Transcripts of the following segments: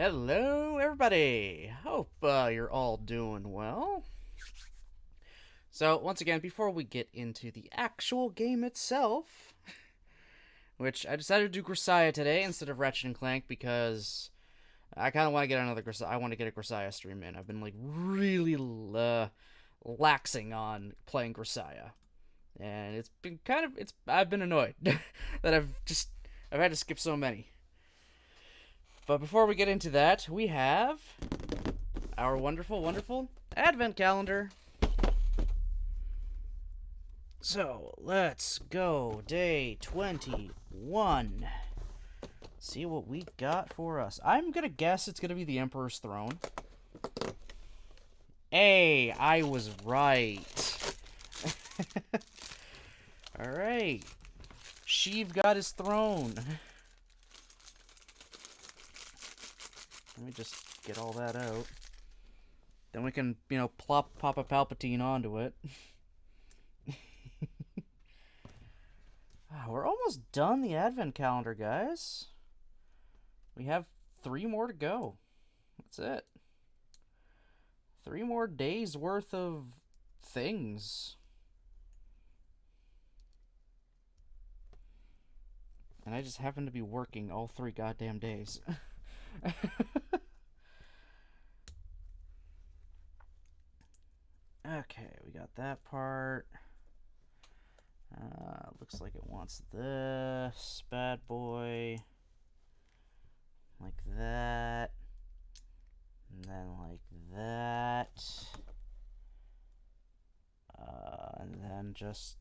Hello, everybody! Hope you're all doing well. So, once again, before we get into the actual game itself, which I decided to do Grisaia today instead of Ratchet and Clank because I kind of want to get another Grisaia. I want to get a Grisaia stream in. I've been like really laxing on playing Grisaia, and it's been I've been annoyed that I've had to skip so many. But before we get into that, we have our wonderful, wonderful advent calendar. So, let's go. Day 21. See what we got for us. I'm gonna guess it's gonna be the Emperor's Throne. Hey, I was right. Alright. Sheev got his throne. Let me just get all that out. Then we can, pop a Palpatine onto it. We're almost done the advent calendar, guys. We have 3 more to go. That's it. 3 more days worth of things. And I just happen to be working all 3 goddamn days. Okay, we got that part. Looks like it wants this bad boy. Like that. And then like that. And then just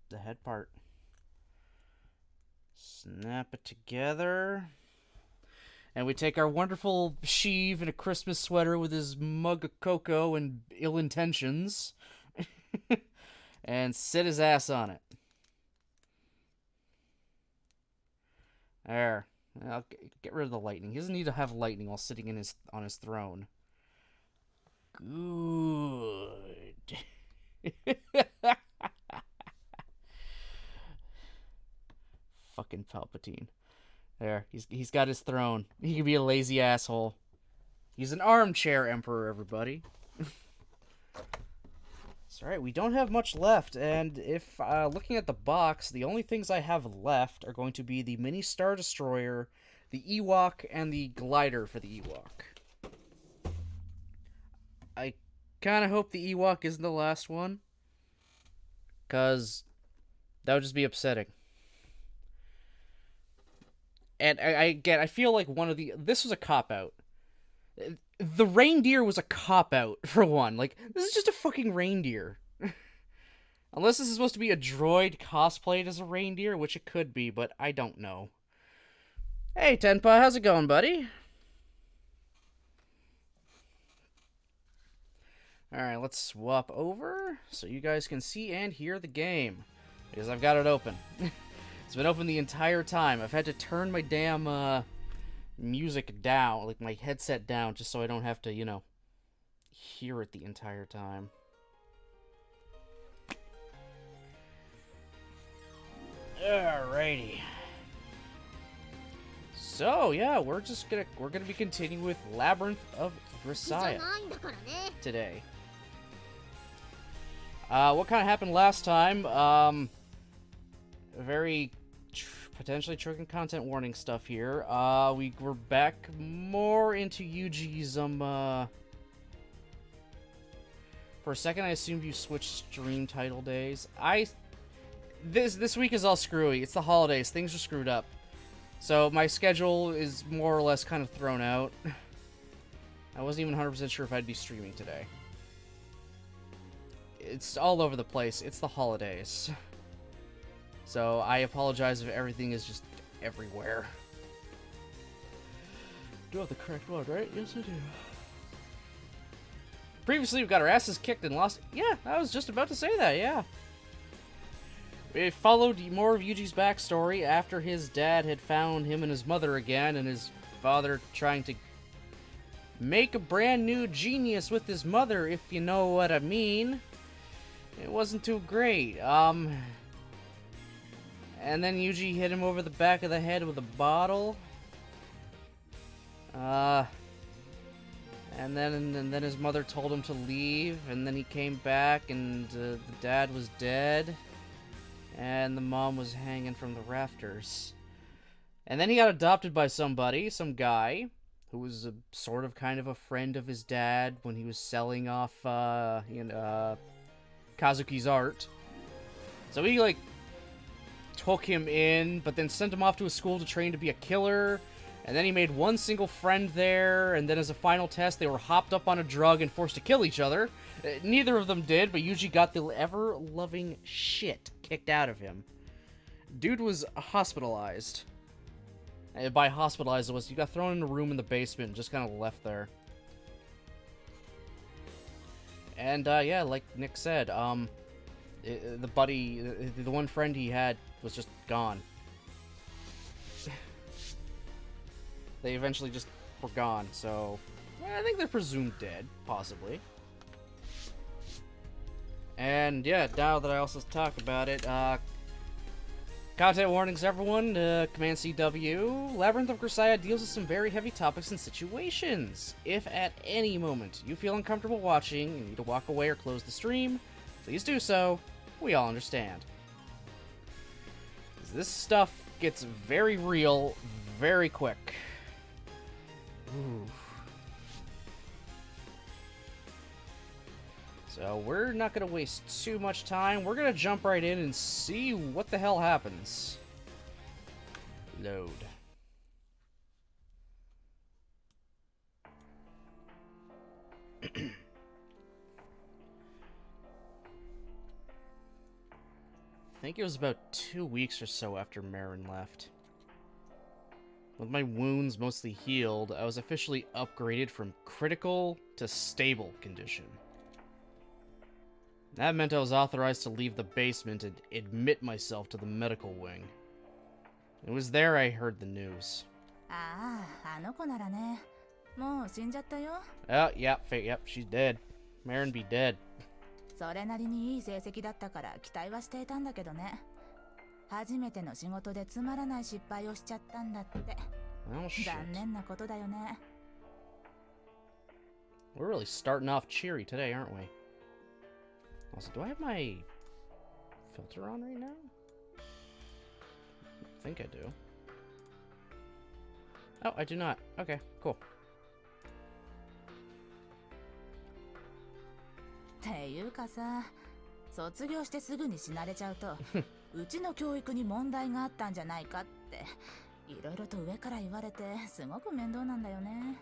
the head part. Snap it together. And we take our wonderful Sheev in a Christmas sweater with his mug of cocoa and ill intentions and sit his ass on it. There. I'll get rid of the lightning. He doesn't need to have lightning while sitting on his throne. Good. Fucking Palpatine. There, he's got his throne. He can be a lazy asshole. He's an armchair emperor, everybody. It's alright, we don't have much left, and if looking at the box, the only things I have left are going to be the mini Star Destroyer, the Ewok, and the glider for the Ewok. I kind of hope the Ewok isn't the last one, because that would just be upsetting. And I feel like this was a cop-out. The reindeer was a cop-out, for one. Like, this is just a fucking reindeer. Unless this is supposed to be a droid cosplayed as a reindeer, which it could be, but I don't know. Hey, Tenpa, how's it going, buddy? Alright, let's swap over so you guys can see and hear the game. Because I've got it open. It's been open the entire time. I've had to turn my damn music down, like my headset down, just so I don't have to, hear it the entire time. Alrighty. So yeah, we're gonna be continuing with Labyrinth of Grisaia today. What kind of happened last time? Very potentially triggering content warning stuff here. We were back more into Yuji's, for a second I assumed you switched stream title days. This week is all screwy. It's the holidays. Things are screwed up. So my schedule is more or less kind of thrown out. I wasn't even 100% sure if I'd be streaming today. It's all over the place. It's the holidays. So I apologize if everything is just everywhere. Do have the correct one, right? Yes, I do. Previously, we got our asses kicked and lost. Yeah, I was just about to say that, yeah. We followed more of Yuji's backstory after his dad had found him and his mother again, and his father trying to make a brand new genius with his mother, if you know what I mean. It wasn't too great. And then Yuji hit him over the back of the head with a bottle. And then his mother told him to leave, and then he came back, and the dad was dead, and the mom was hanging from the rafters. And then he got adopted by somebody, some guy, who was a sort of kind of a friend of his dad when he was selling off, Kazuki's art. So he, like, took him in, but then sent him off to a school to train to be a killer. And then he made one single friend there, and then as a final test, they were hopped up on a drug and forced to kill each other. Neither of them did, but Yuji got the ever-loving shit kicked out of him. Dude was hospitalized. By hospitalized, it was you got thrown in a room in the basement and just kind of left there. And, yeah, like Nick said, the buddy, the one friend he had was just gone. They eventually just were gone, so I think they're presumed dead, possibly. And yeah, now that I also talk about it, content warnings, everyone. Command CW. Labyrinth of Grisaia deals with some very heavy topics and situations. If at any moment you feel uncomfortable watching and need to walk away or close the stream, please do so. We all understand. This stuff gets very real very quick. Ooh. So we're not going to waste too much time. We're going to jump right in and see what the hell happens. Load. I think it was about 2 weeks or so after Marin left. With my wounds mostly healed, I was officially upgraded from critical to stable condition. That meant I was authorized to leave the basement and admit myself to the medical wing. It was there I heard the news. Oh, yep, she's dead. Marin be dead. Oh, shit. We're really starting off cheery today, aren't we? Also, do I have my filter on right now? I think I do. Oh, I do not. Okay, cool. っていうかさ、卒業してすぐに死なれちゃうと、うちの教育に問題があったんじゃないかっていろいろと上から言われてすごく面倒なんだよね。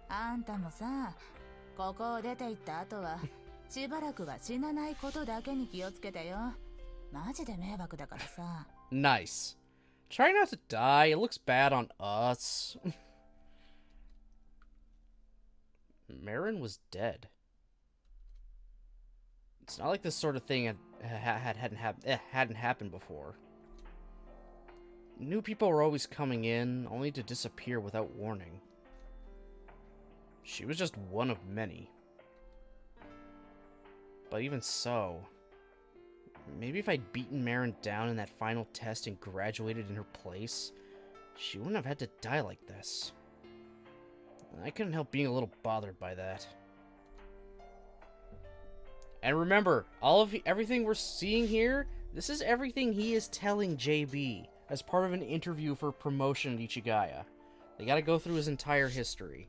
あんたもさ、ここを出て行った後はしばらくは死なないことだけに気をつけてよ。マジで迷惑だからさ。Nice. Try not to die. It looks bad on us. Marin was dead. It's not like this sort of thing hadn't happened before. New people were always coming in, only to disappear without warning. She was just one of many. But even so, maybe if I'd beaten Marin down in that final test and graduated in her place, she wouldn't have had to die like this. I couldn't help being a little bothered by that. And remember, everything we're seeing here, this is everything he is telling JB as part of an interview for promotion at Ichigaya. They gotta go through his entire history.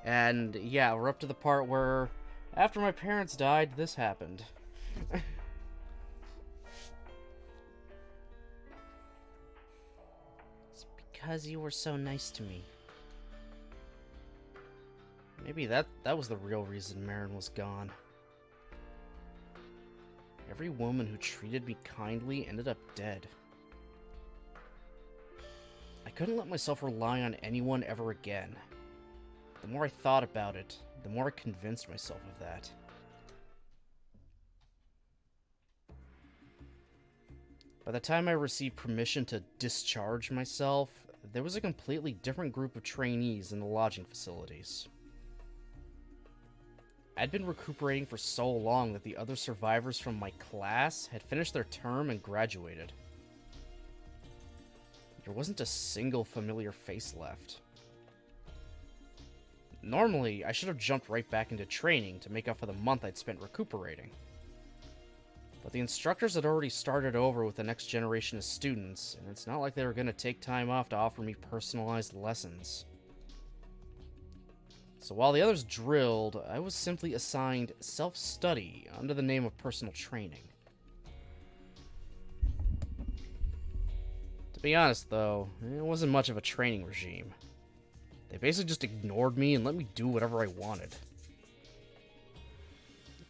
And yeah, we're up to the part where, after my parents died, this happened. It's because you were so nice to me. Maybe that was the real reason Marin was gone. Every woman who treated me kindly ended up dead. I couldn't let myself rely on anyone ever again. The more I thought about it, the more I convinced myself of that. By the time I received permission to discharge myself, there was a completely different group of trainees in the lodging facilities. I'd been recuperating for so long that the other survivors from my class had finished their term and graduated. There wasn't a single familiar face left. Normally, I should have jumped right back into training to make up for the month I'd spent recuperating. But the instructors had already started over with the next generation of students, and it's not like they were going to take time off to offer me personalized lessons. So while the others drilled, I was simply assigned self-study under the name of personal training. To be honest, though, it wasn't much of a training regime. They basically just ignored me and let me do whatever I wanted.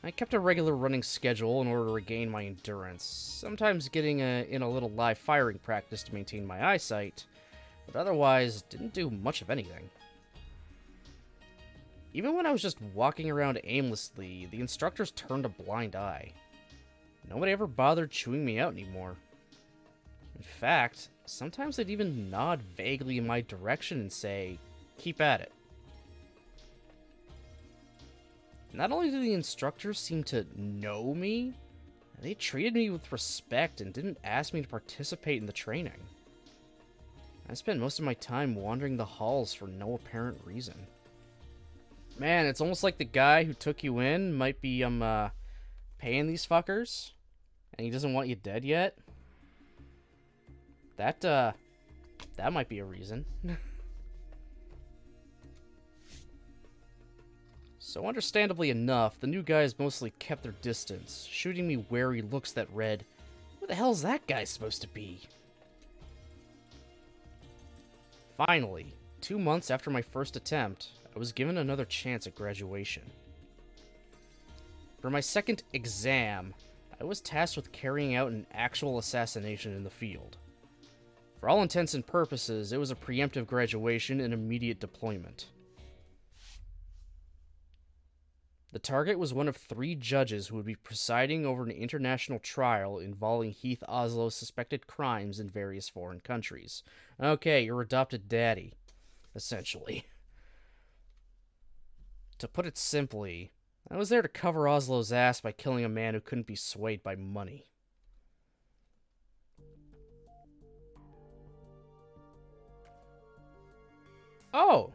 I kept a regular running schedule in order to regain my endurance, sometimes getting in a little live firing practice to maintain my eyesight, but otherwise didn't do much of anything. Even when I was just walking around aimlessly, the instructors turned a blind eye. Nobody ever bothered chewing me out anymore. In fact, sometimes they'd even nod vaguely in my direction and say, "Keep at it." Not only did the instructors seem to know me, they treated me with respect and didn't ask me to participate in the training. I spent most of my time wandering the halls for no apparent reason. Man, it's almost like the guy who took you in might be, paying these fuckers, and he doesn't want you dead yet. That might be a reason. So understandably enough, the new guys mostly kept their distance, shooting me wary looks that read, "Who the hell's that guy supposed to be?" Finally, 2 months after my first attempt, I was given another chance at graduation. For my second exam, I was tasked with carrying out an actual assassination in the field. For all intents and purposes, it was a preemptive graduation and immediate deployment. The target was one of 3 judges who would be presiding over an international trial involving Heath Oslow's suspected crimes in various foreign countries. Okay, your adopted daddy, essentially. To put it simply, I was there to cover Oslow's ass by killing a man who couldn't be swayed by money. Oh!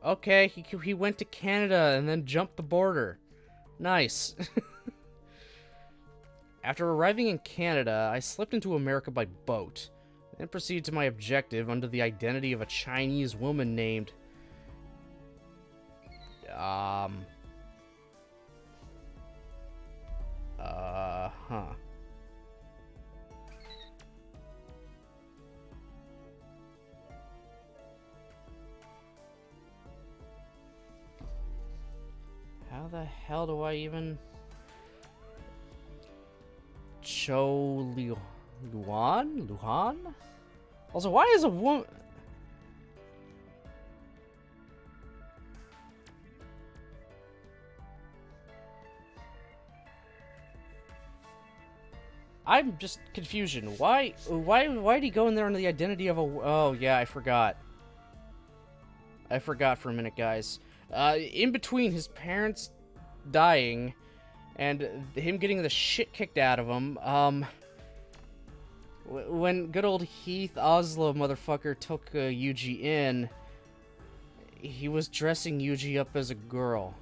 Okay, he went to Canada and then jumped the border. Nice. After arriving in Canada, I slipped into America by boat, and proceeded to my objective under the identity of a Chinese woman named... How the hell do I even... Luhan? Also, why is a woman... I'm just confusion. Why did he go in there under the identity of a... Oh, yeah, I forgot. I forgot for a minute, guys. In between his parents dying and him getting the shit kicked out of him, when good old Heath Oslo motherfucker took Yuji in, he was dressing Yuji up as a girl.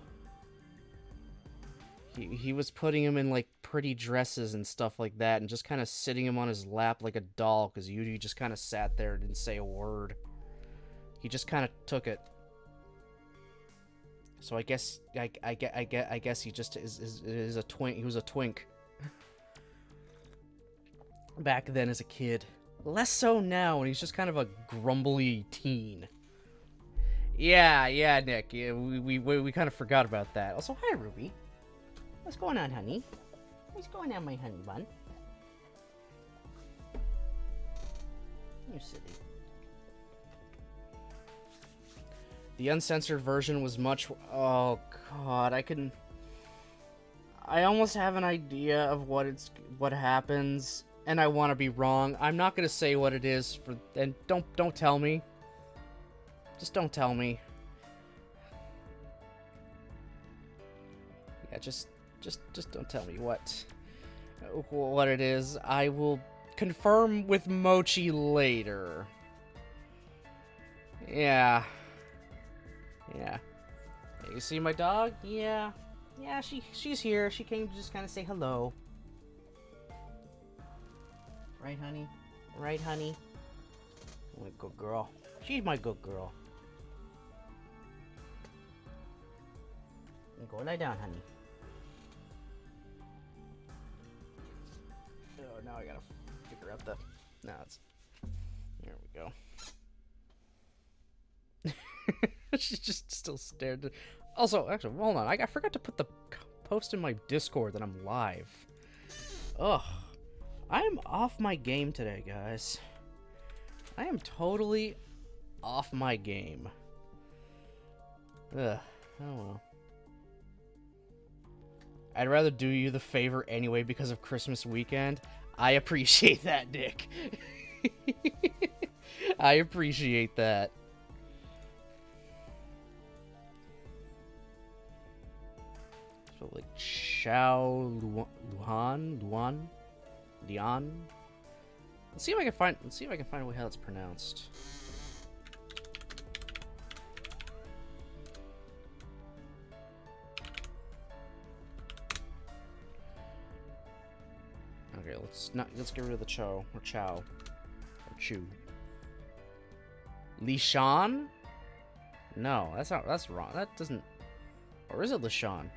He was putting him in, like, pretty dresses and stuff like that, and just kind of sitting him on his lap like a doll, because Yuji just kind of sat there and didn't say a word. He just kind of took it. So I guess he just is a twink. He was a twink back then as a kid. Less so now, and he's just kind of a grumbly teen. Yeah, Nick. Yeah, we kind of forgot about that. Also, hi, Ruby. What's going on, honey? What's going on, my honey bun? You're silly. The uncensored version was much... Oh, God, I almost have an idea of what happens, and I want to be wrong. I'm not gonna say what it is, and don't tell me. Just don't tell me. Yeah, just don't tell me what it is. I will confirm with Mochi later. Yeah. Yeah. Hey, you see my dog? Yeah. Yeah, she's here. She came to just kind of say hello. Right, honey? Right, honey? My good girl. She's my good girl. Go lie down, honey. Oh, now I gotta figure out the... No, it's... There we go. She's just still stared. Also, actually, hold on. I forgot to put the post in my Discord that I'm live. Ugh. I am off my game today, guys. I am totally off my game. Ugh. Oh well. I'd rather do you the favor anyway because of Christmas weekend. I appreciate that, Nick. I appreciate that. So like Luan. Let's see if I can find how it's pronounced. Okay, let's get rid of the Chow or Chu. Lishan? No, that's wrong. That doesn't. Or is it Lishan?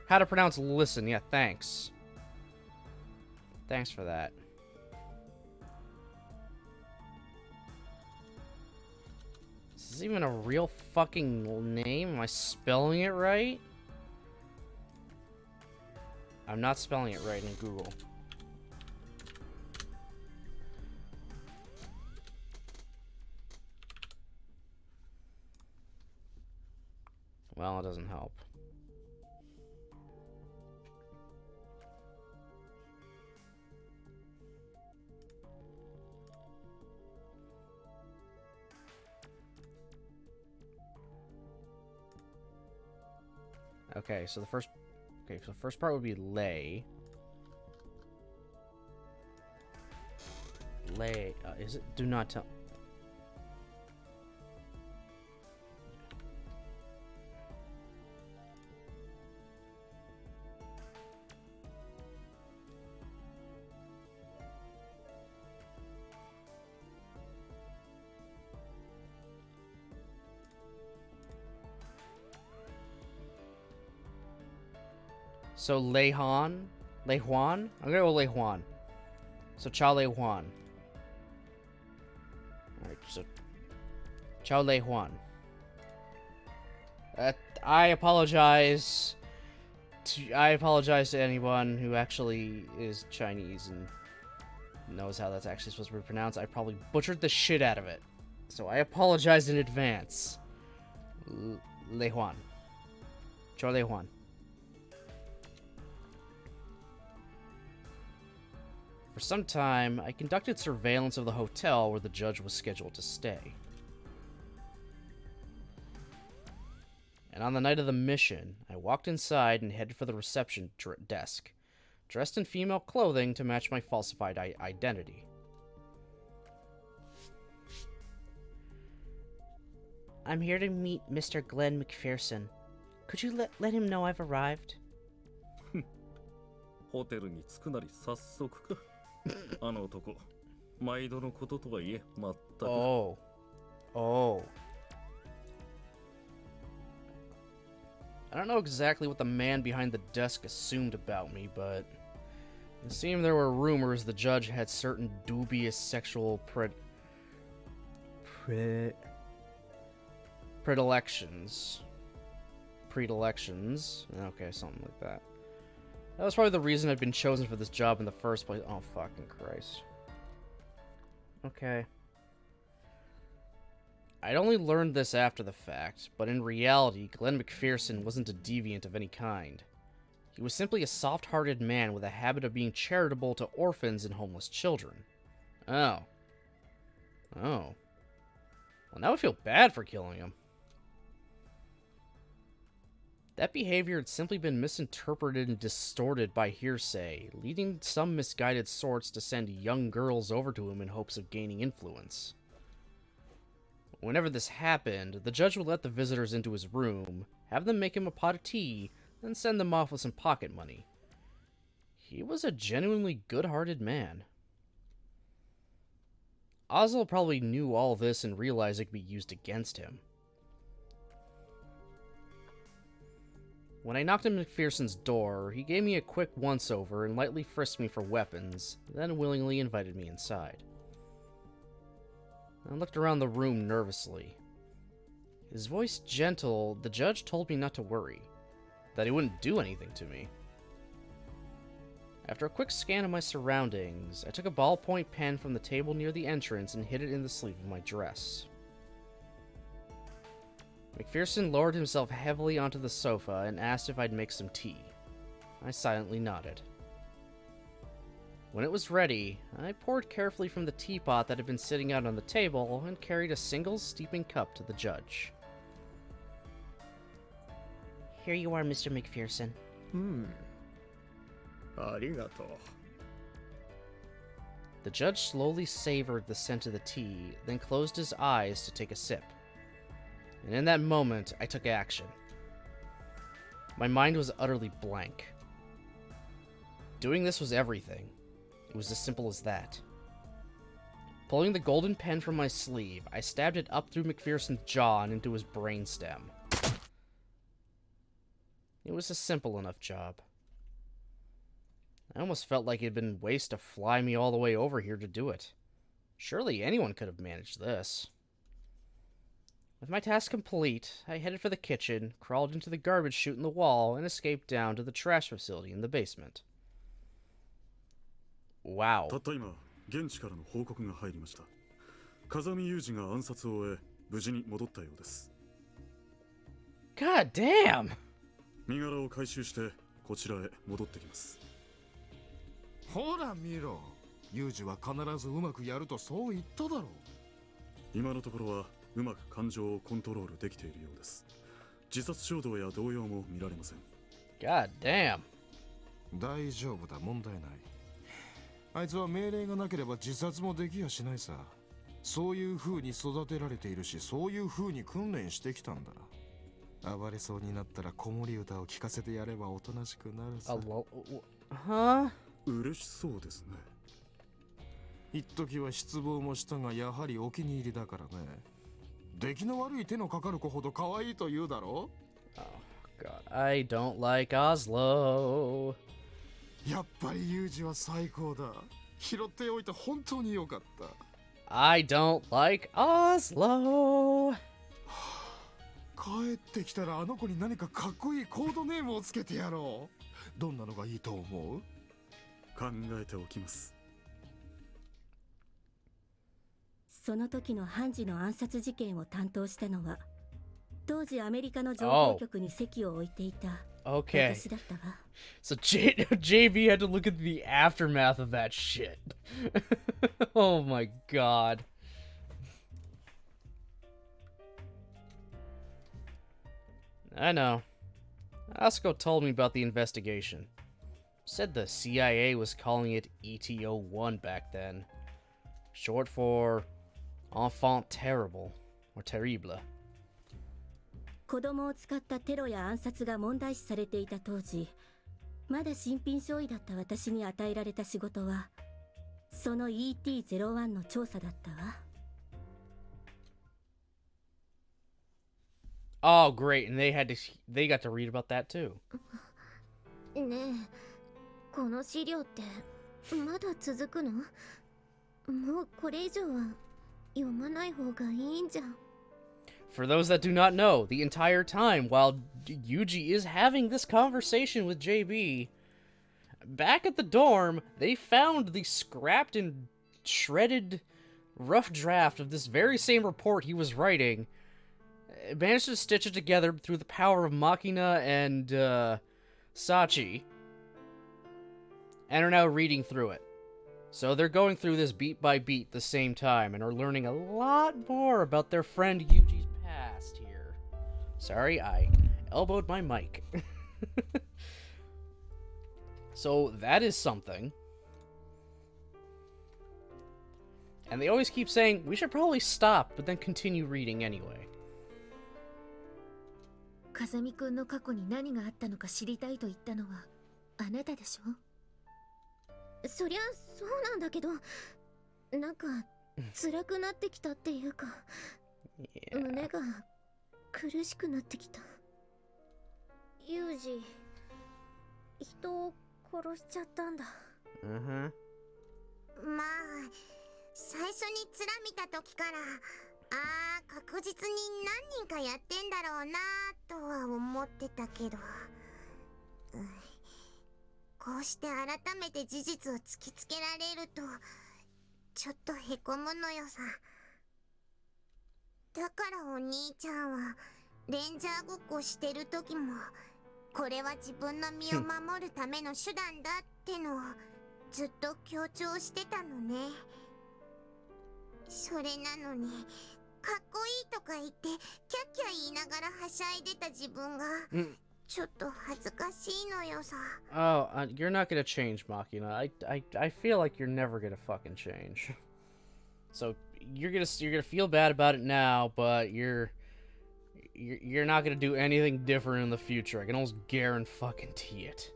How to pronounce listen? Yeah, thanks. Thanks for that. Is this even a real fucking name? Am I spelling it right? I'm not spelling it right in Google. Well, it doesn't help. Okay, so the first part would be lay. Lay, is it? Do not tell. So Lei Juan? I'm gonna go Lei Juan. So Chao Lei Juan. Alright, so Chao Lei Juan. I apologize to anyone who actually is Chinese and knows how that's actually supposed to be pronounced. I probably butchered the shit out of it. So I apologize in advance. Lei Juan. Chao Lei Juan. For some time, I conducted surveillance of the hotel where the judge was scheduled to stay. And on the night of the mission, I walked inside and headed for the reception desk, dressed in female clothing to match my falsified identity. I'm here to meet Mr. Glenn McPherson. Could you let him know I've arrived? ホテルに着くなり早速か。あの男、毎度のこととはいえ、まったく。Oh. I don't know exactly what the man behind the desk assumed about me, but it seemed there were rumors the judge had certain dubious sexual predilections. Okay, something like that. That was probably the reason I'd been chosen for this job in the first place. Oh, fucking Christ. Okay. I'd only learned this after the fact, but in reality, Glenn McPherson wasn't a deviant of any kind. He was simply a soft-hearted man with a habit of being charitable to orphans and homeless children. Oh. Well, now I feel bad for killing him. That behavior had simply been misinterpreted and distorted by hearsay, leading some misguided sorts to send young girls over to him in hopes of gaining influence. Whenever this happened, the judge would let the visitors into his room, have them make him a pot of tea, then send them off with some pocket money. He was a genuinely good-hearted man. Oswald probably knew all this and realized it could be used against him. When I knocked on McPherson's door, he gave me a quick once-over and lightly frisked me for weapons, then willingly invited me inside. I looked around the room nervously. His voice gentle, the judge told me not to worry, that he wouldn't do anything to me. After a quick scan of my surroundings, I took a ballpoint pen from the table near the entrance and hid it in the sleeve of my dress. McPherson lowered himself heavily onto the sofa and asked if I'd make some tea. I silently nodded. When it was ready, I poured carefully from the teapot that had been sitting out on the table and carried a single steeping cup to the judge. Here you are, Mr. McPherson. ありがとう。 The judge slowly savored the scent of the tea, then closed his eyes to take a sip. And in that moment, I took action. My mind was utterly blank. Doing this was everything. It was as simple as that. Pulling the golden pen from my sleeve, I stabbed it up through McPherson's jaw and into his brainstem. It was a simple enough job. I almost felt like it'd been waste to fly me all the way over here to do it. Surely anyone could have managed this. With my task complete, I headed for the kitchen, crawled into the garbage chute in the wall, and escaped down to the trash facility in the basement. Wow. たった今、現地からの報告が入りました。風見雄二が暗殺を終え、無事に戻ったようです。God damn! 身柄を回収して、こちらへ戻ってきます。ほら見ろ。雄二は必ずうまくやるとそう言っただろう。今のところは、うまく感情をコントロールできているようです。自殺衝動や動揺も見られません。God damn! 大丈夫だ、問題ない。あいつは命令がなければ自殺もできやしないさ。そういう風に育てられているし、そういう風に訓練してきたんだ。暴れそうになったら子守歌を聴かせてやればおとなしくなるさ。Huh? 嬉しそうですね。一時は失望もしたが、やはりお気に入りだからね。出来の悪い手のかかる子ほど可愛いと言うだろう。Oh, God. I don't like Oslo. やっぱりユージは最高だ。拾っておいて本当によかった。I don't like Oslo. 帰ってきたらあの子に何かかっこいいコードネームをつけてやろう。どんなのがいいと思う？考えておきます。その時のハンジの暗殺事件を担当したのは、当時アメリカの情報局に席を置いていた。Okay. 私だったわ。So JB had to look at the aftermath of that shit. Oh my god. I know. Osco told me about the investigation. Said the CIA was calling it ET-01 back then. Short for Enfant Terrible, or Terrible. 子供を使ったテロや暗殺が問題視されていた当時、まだ新品少尉だった私に与えられた仕事は、その ET-01 の調査だったわ。Oh, great, and they got to read about that too. ねえ、この資料ってまだ続くの？もうこれ以上は読まない方がいいんじゃ。For those that do not know, the entire time while Yuji is having this conversation with JB, back at the dorm, they found the scrapped and shredded rough draft of this very same report he was writing, managed to stitch it together through the power of Machina and Sachi, and are now reading through it. So they're going through this beat by beat the same time and are learning a lot more about their friend Yuji's past here. Sorry, I elbowed my mic. So that is something. And they always keep saying, we should probably stop, but then continue reading anyway. 風見くんの過去に何があったのか知りたいと言ったのはあなたでしょ。そりゃそうなんだけど、なんか辛くなってきたっていうか、胸が苦しくなってきた。ユージ、人を殺しちゃったんだ。Mm-hmm. まあ最初に面見た時から確実に何人かやってんだろうなとは思ってたけど、こうして改めて事実を突きつけられるとちょっとへこむのよさ。だからお兄ちゃんはレンジャーごっこしてる時もこれは自分の身を守るための手段だってのをずっと強調してたのね。それなのにかっこいいとか言ってキャッキャ言いながらはしゃいでた自分がちょっと恥ずかしいのよさ。Oh, you're not gonna change, Machina. I feel like you're never gonna fucking change. So you're gonna feel bad about it now, but you're not gonna do anything different in the future. I can almost guarantee it.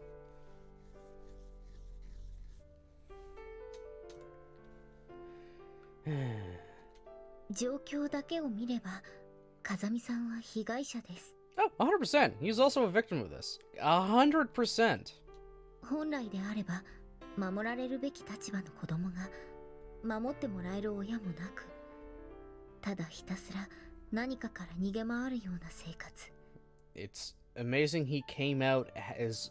状況だけを見れば風見さんは被害者です。 Oh, 100%. He's also a victim of this. 100%. 本来であれば守られるべき立場の子供が守ってもらえる親もなく、ただひたすら何かから逃げ回るような生活。 It's amazing he came out as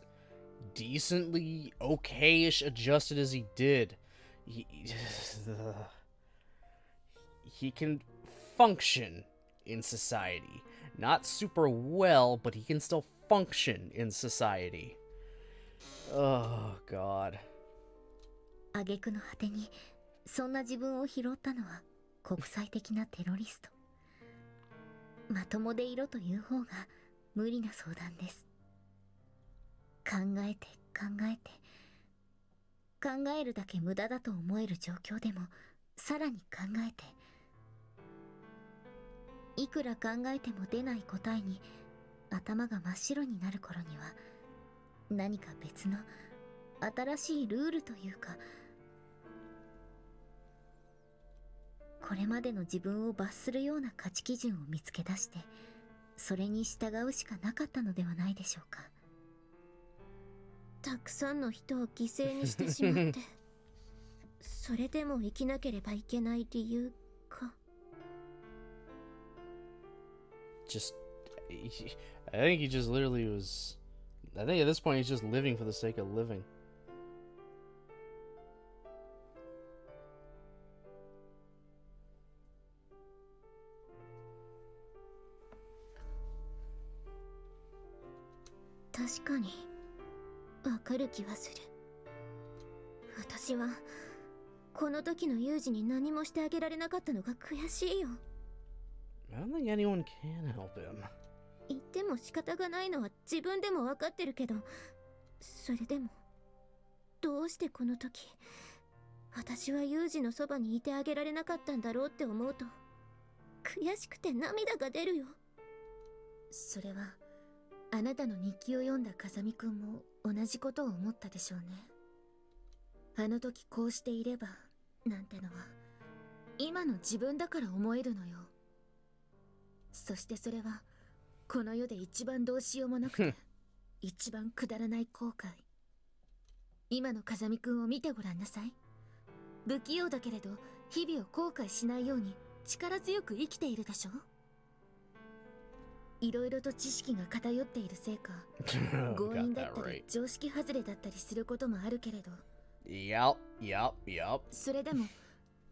decently okay-ish adjusted as he did. He can function in society. Not super well, but he can still function in society. Oh, God. 挙句の果てにそんな自分を拾ったのは国際的なテロリスト。まともでいろという方が無理な相談です。考えて考えて考えるだけ無駄だと思える状況でもさらに考えて、いくら考えても出ない答えに頭が真っ白になる頃には何か別の新しいルールというか、これまでの自分を罰するような価値基準を見つけ出して、それに従うしかなかったのではないでしょうか。たくさんの人を犠牲にしてしまってそれでも生きなければいけない理由か。 I think he just literally was... I think at this point he's just living for the sake of living.確かにわかる気はする。私はこの時のユージに何もしてあげられなかったのが悔しいよ。 I don't think anyone can help him. 言っても仕方がないのは自分でも分かってるけど、それでもどうしてこの時私はユージのそばにいてあげられなかったんだろうって思うと悔しくて涙が出るよ。それはあなたの日記を読んだ風見くんも同じことを思ったでしょうね。あの時こうしていればなんてのは今の自分だから思えるのよ。そしてそれはこの世で一番どうしようもなくて一番くだらない後悔。今の風見くんを見てごらんなさい。不器用だけれど日々を後悔しないように力強く生きているでしょ。いろいろと知識が偏っているせいか強引だったり常識外れだったりすることもあるけれど、 Yup. それでも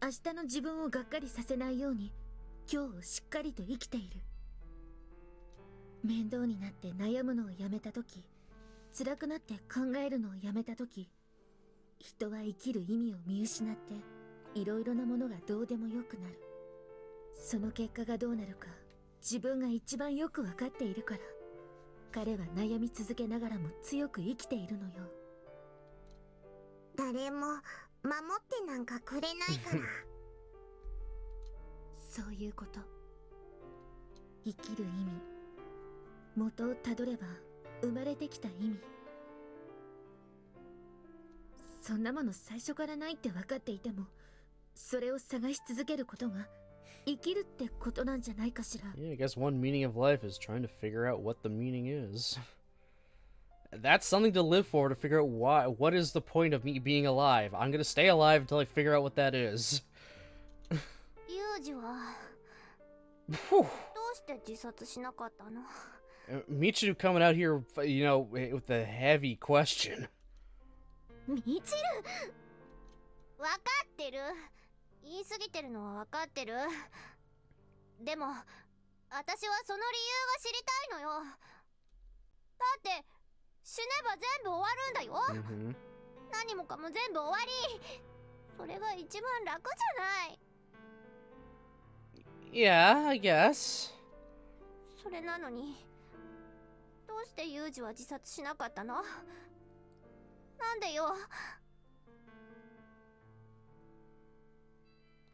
明日の自分をがっかりさせないように今日をしっかりと生きている。面倒になって悩むのをやめたとき、辛くなって考えるのをやめたとき、人は生きる意味を見失っていろいろなものがどうでもよくなる。その結果がどうなるか自分が一番よくわかっているから彼は悩み続けながらも強く生きているのよ。誰も守ってなんかくれないから。そういうこと。生きる意味、元をたどれば生まれてきた意味、そんなもの最初からないって分かっていても、それを探し続けることが生きるってことなんじゃないかしら。 Yeah, I guess one meaning of life is trying to figure out what the meaning is. That's something to live for, to figure out what is the point of me being alive. I'm gonna stay alive until I figure out what that is. ユージは Whew. どうして自殺しなかったの？ Michiru coming out here, you know, with a heavy question. みちる、わかってる。言い過ぎてるのはわかってる。でも私はその理由が知りたいのよ。だって死ねば全部終わるんだよ。Mm-hmm. 何もかも全部終わり。それが一番楽じゃない。Yeah, I guess. それなのにどうしてユージは自殺しなかったの？なんでよ。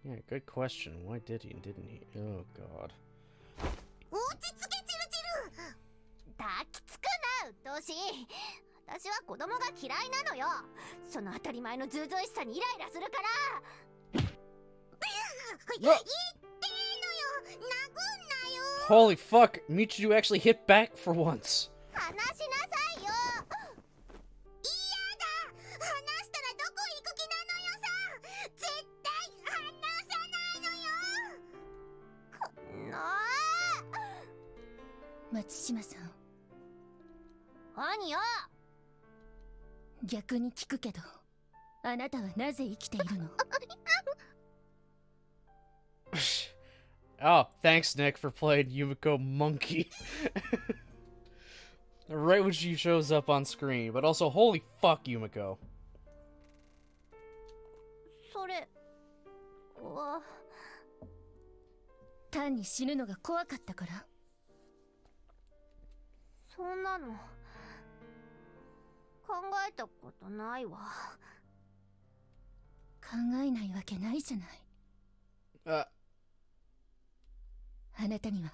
Yeah, good question. Why did he, didn't he? Oh, God. 落ち着け、チルチル。抱きつくな、うっとうしい。私は子供が嫌いなのよ。その当たり前のずうずうしさにイライラするから。言ってーのよ、殴んなよ。 Holy fuck, Michiru actually hit back for once. 話しなさいよ。嫌だ。話したらどこ行く気なのよさ。絶対話さないのよ。こんな。松島さん、何よ。逆に聞くけど、あなたはなぜ生きているの？Oh, thanks, Nick, for playing Yumiko Monkey. Right when she shows up on screen, but also, holy fuck, Yumiko. それは単に死ぬのが怖かったから？そんなの考えたことないわ。考えないわけないじゃない。あなたには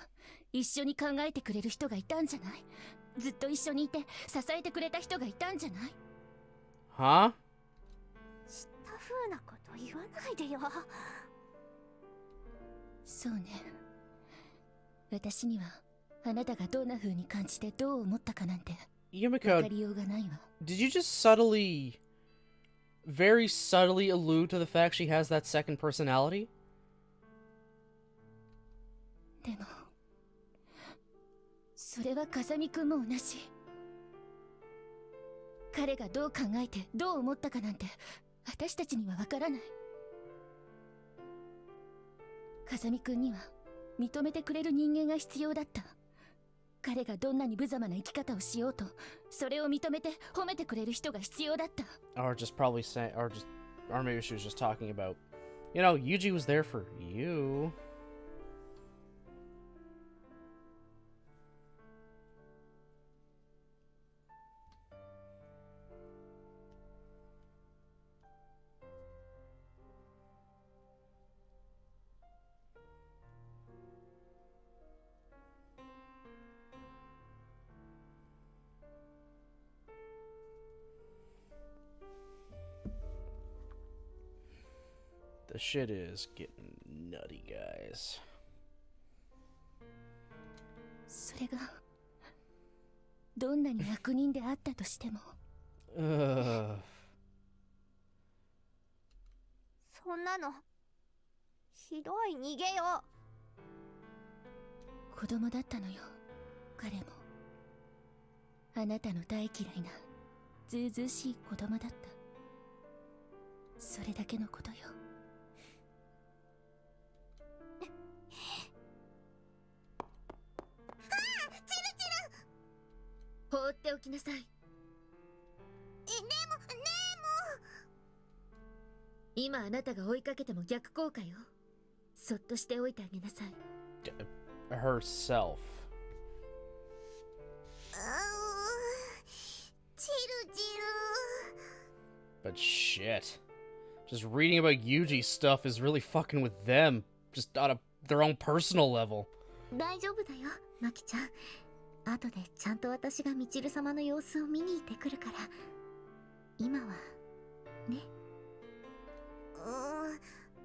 一緒に考えてくれる人がいたんじゃない？ずっと一緒にいて支えてくれた人がいたんじゃない？ Huh? 知った風なこと言わないでよ。そうね。私にはあなたがどんな風に感じてどう思ったかなんてわか Yumiko, りようがないわ。 did you just subtly, very subtly allude to the fact she has that second personality? でもそれは風見くんも同じ。彼がどう考えてどう思ったかなんて私たちにはわからない。風見くんには認めてくれる人間が必要だった。彼がどんなに無様な生き方をしようと、それを認めて褒めてくれる人が必要だった。 Or just probably saying, or maybe she was just talking about, you know, Yuji was there for you. The shit is getting nutty, guys. それがどんなに悪人であったとしても。そんなのひどい。逃げよ。子供だったのよ、彼も。あなたの大嫌いなずうずうしい子供だった。それだけのことよ。放っておきなさい。でも今あなたが追いかけても逆効果よ。そっとしておいてあげなさい。 Herself. But shit. Just reading about Yuji stuff is really fucking with them. Just on their own personal level. 大丈夫だよ、マキちゃん。後でちゃんと私がみちる様の様子を見に行ってくるから。今はね。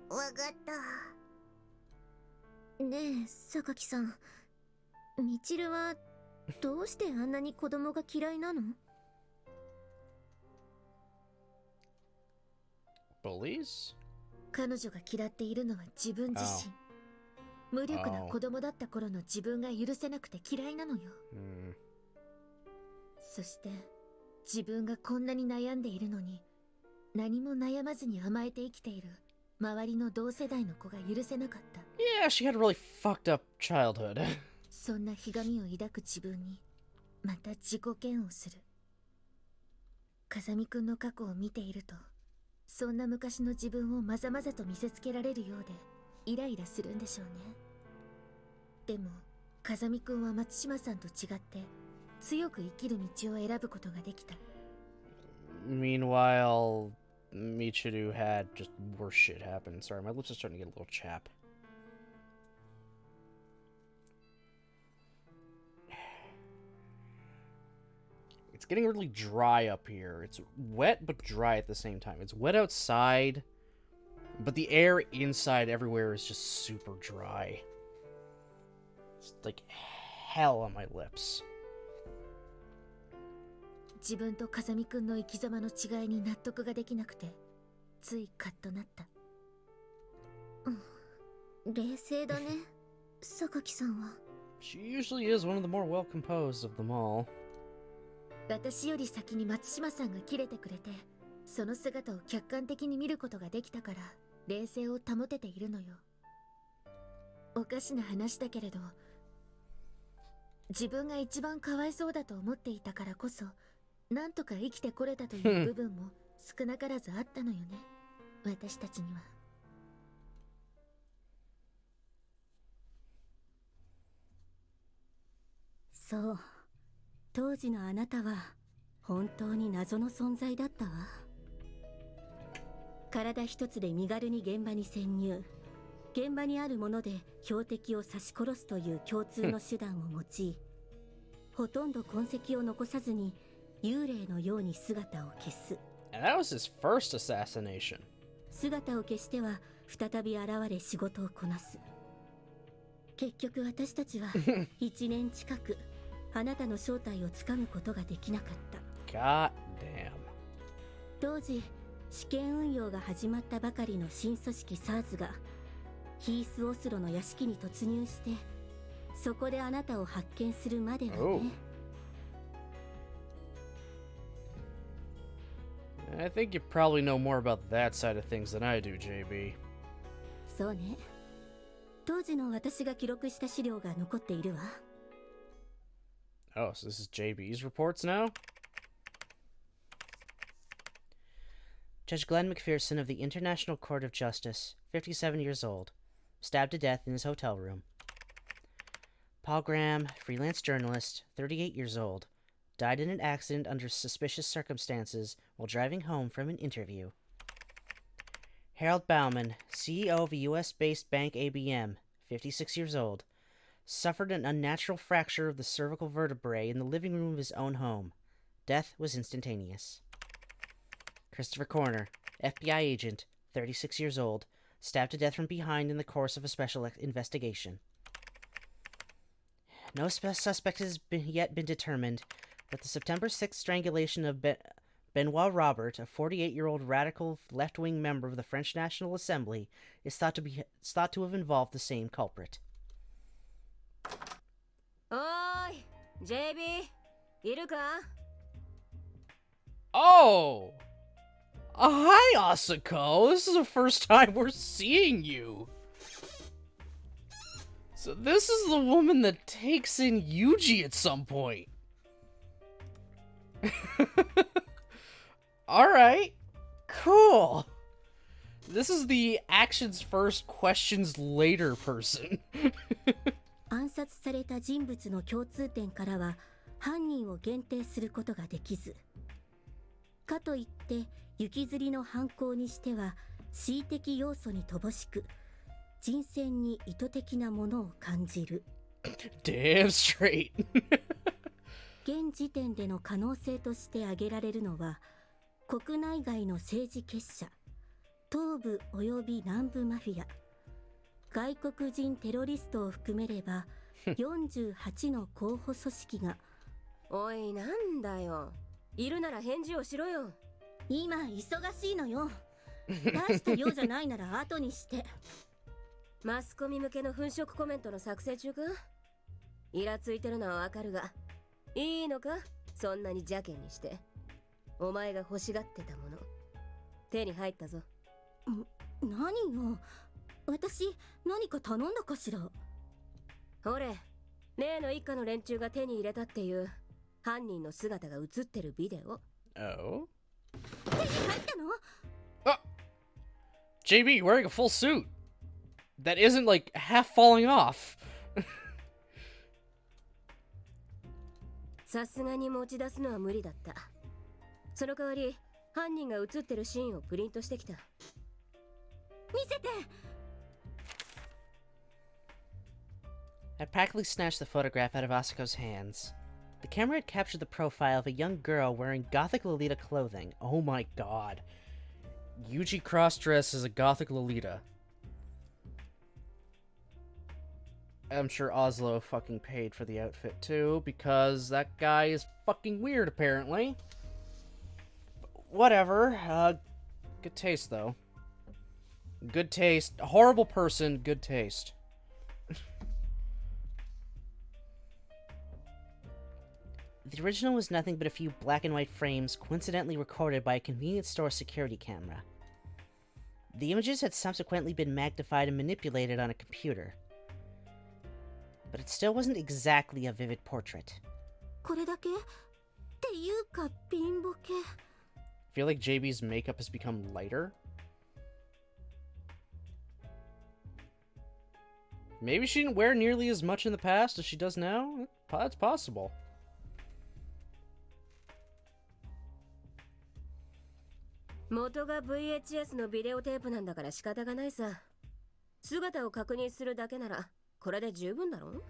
わかった。ねえ、榊さん。みちるはどうしてあんなに子供が嫌いなの？ Bullies? 彼女が嫌っているのは自分自身。無力な子供だった頃の自分が許せなくて嫌いなのよ。そして自分がこんなに悩んでいるのに何も悩まずに甘えて生きている周りの同世代の子が許せなかった。Yeah, she had a really fucked up childhood. そんなひがみを抱く自分にまた自己嫌悪する。風見くんの過去を見ているとそんな昔の自分をまざまざと見せつけられるようでイライラするんでしょうね。でも風見くんは松島さんと違って強く生きる道を選ぶことができた。 Meanwhile, Michiru had just worse shit happen. Sorry, my lips are starting to get a little chapped. It's getting really dry up here. It's wet but dry at the same time. It's wet outside, but the air inside everywhere is just super dry. It's like hell on my lips. 自分と風見くんの生き様の違いに納得ができなくてついカッとなった。冷静だね、榊さんは。 She usually is one of the more well composed of them all. 私より先に松島さんが切れてくれてその姿を客観的に見ることができたから冷静を保てているのよ。おかしな話だけれど自分が一番かわいそうだと思っていたからこそなんとか生きてこれたという部分も少なからずあったのよね私たちには。そう、当時のあなたは本当に謎の存在だったわ。体一つで身軽に現場に潜入、現場にあるもので標的を刺し殺すという共通の手段を用い、ほとんど痕跡を残さずに幽霊のように姿を消す。 And that was his first assassination. 姿を消しては再び現れ仕事をこなす。結局私たちは1年近くあなたの正体をつかむことができなかった。 God damn. 当時試験運用が始まったばかりの新組織 SARS がヒースオスロの屋敷に突入してそこであなたを発見するまではね。I think you probably know more about that side of things than I do, JB. そうね。当時の私が記録した資料が残っているわ。Oh, so this is JB's reports now? Judge Glenn McPherson of the International Court of Justice, 57 years old, stabbed to death in his hotel room. Paul Graham, freelance journalist, 38 years old, died in an accident under suspicious circumstances while driving home from an interview. Harold Bauman, CEO of a U.S.-based bank ABM, 56 years old, suffered an unnatural fracture of the cervical vertebrae in the living room of his own home. Death was instantaneous. Christopher Corner, FBI agent, 36 years old, stabbed to death from behind in the course of a special investigation. No suspect has yet been determined, but the September 6th strangulation of Benoit Robert, a 48-year-old radical left-wing member of the French National Assembly, is thought to have involved the same culprit. おーい、JB、いるか? Oh! Hi, Asako! This is the first time we're seeing you! So this is the woman that takes in Yuji at some point. Alright. Cool. This is the actions first, questions later person. 暗殺された人物の共通点からは犯人を限定することができず、かといって行きずりの犯行にしては恣意的要素に乏しく、人選に意図的なものを感じる。Damn straight. 現時点での可能性として挙げられるのは、国内外の政治結社、東部及び南部マフィア、外国人テロリストを含めれば48の候補組織が。おい、なんだよ。いるなら返事をしろよ。今忙しいのよ。出したようじゃないなら後にして。マスコミ向けの粉飾コメントの作成中か？イラついてるのはわかるが、いいのか？そんなに邪険にして。お前が欲しがってたもの、手に入ったぞ。何よ、私何か頼んだかしら。ほれ、例の一家の連中が手に入れたっていう犯人の姿が映ってるビデオ。Oh? 手に入ったの？ Oh! JB wearing a full suit that isn't like half falling off. さすがに持ち出すのは無理だった。その代わり犯人が映ってるシーンをプリントしてきた。見せて。I practically snatched the photograph out of Asiko's hands. The camera had captured the profile of a young girl wearing Gothic Lolita clothing. Oh my god. Yuji cross-dressed as a Gothic Lolita. I'm sure Oslo fucking paid for the outfit too, because that guy is fucking weird apparently. Whatever. Good taste though. Good taste. A horrible person, good taste. The original was nothing but a few black and white frames coincidentally recorded by a convenience store security camera. The images had subsequently been magnified and manipulated on a computer. But it still wasn't exactly a vivid portrait. これだけ？っていうか貧乏系。I feel like JB's makeup has become lighter. Maybe she didn't wear nearly as much in the past as she does now? That's possible. 元が VHS のビデオテープなんだから仕方がないさ。姿を確認するだけならこれで十分だろ?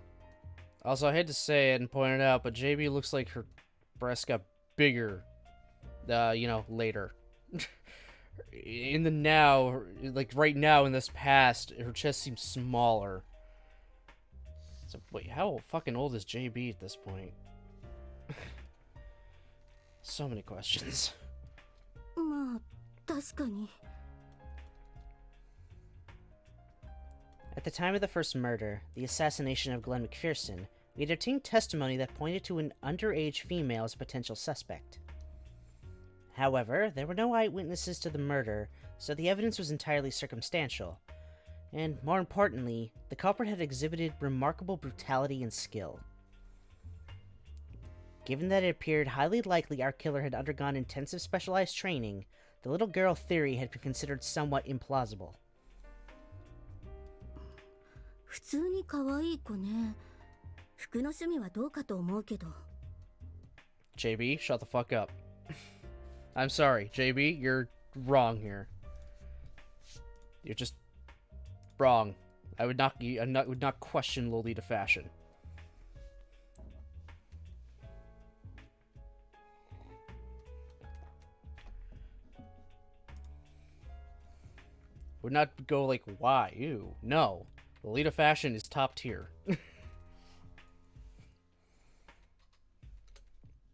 Also, I hate to say it and point it out, but JB looks like her breasts got bigger, you know, later. In the now, like right now in this past, her chest seems smaller. So, wait, how fucking old is JB at this point? So many questions. まあ、確かに。At the time of the first murder, the assassination of Glenn McPherson, we had obtained testimony that pointed to an underage female as a potential suspect. However, there were no eyewitnesses to the murder, so the evidence was entirely circumstantial. And more importantly, the culprit had exhibited remarkable brutality and skill. Given that it appeared highly likely our killer had undergone intensive specialized training, the little girl theory had been considered somewhat implausible. 普通に可愛い子ね。服の趣味はどうかと思うけど。JB, shut the fuck up. I'm sorry, JB, you're wrong here. You're just wrong. I would not question Lolita fashion. Would not go like, why? Ew. No. Lolita fashion is top tier.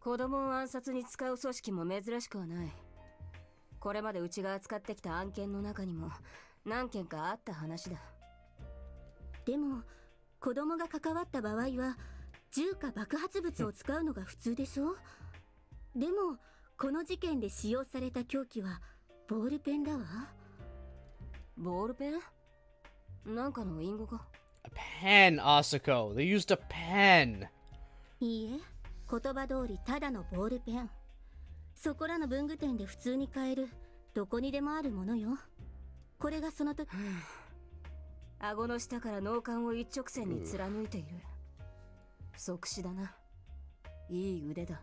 子供を暗殺に使う組織も珍しくはない。これまでうちが扱ってきた案件の中にも何件かあった話だ。でも、子供が関わった場合は銃か爆発物を使うのが普通でしょ？でも、この事件で使用された凶器はボールペンだわ。ボールペン？なんかの隠語か？ A pen, Asako. They used a pen. いいえ、言葉通りただのボールペン。そこらの文具店で普通に買える、どこにでもあるものよ。これがその時。顎の下から脳幹を一直線に貫いている。即死だな。いい腕だ。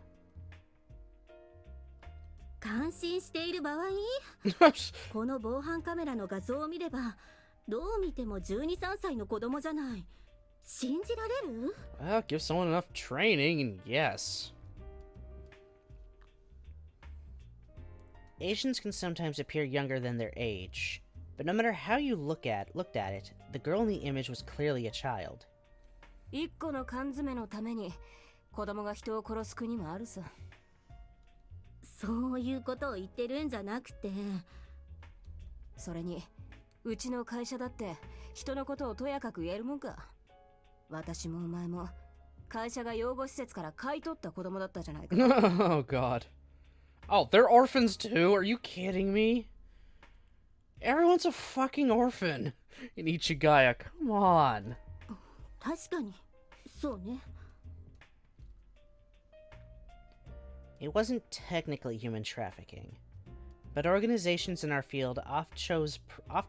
感心している場合この防犯カメラの画像を見ればどう見ても12、3歳の子供じゃない。信じられる？ Well, give someone enough training, and yes. Asians can sometimes appear younger than their age, but no matter how you looked at it, the girl in the image was clearly a child. 一個の缶詰のために子供が人を殺す国もあるさ。そういうことを言ってるんじゃなくて、それにうちの会社だって人のことをとやかく言えるもんか。私もお前も会社が養護施設から買い取った子供だったじゃないか。Oh god. Oh, they're orphans too? Are you kidding me? Everyone's a fucking orphan in Ichigaya. Come on. 確かにそうね。It wasn't technically human trafficking, but organizations in our field often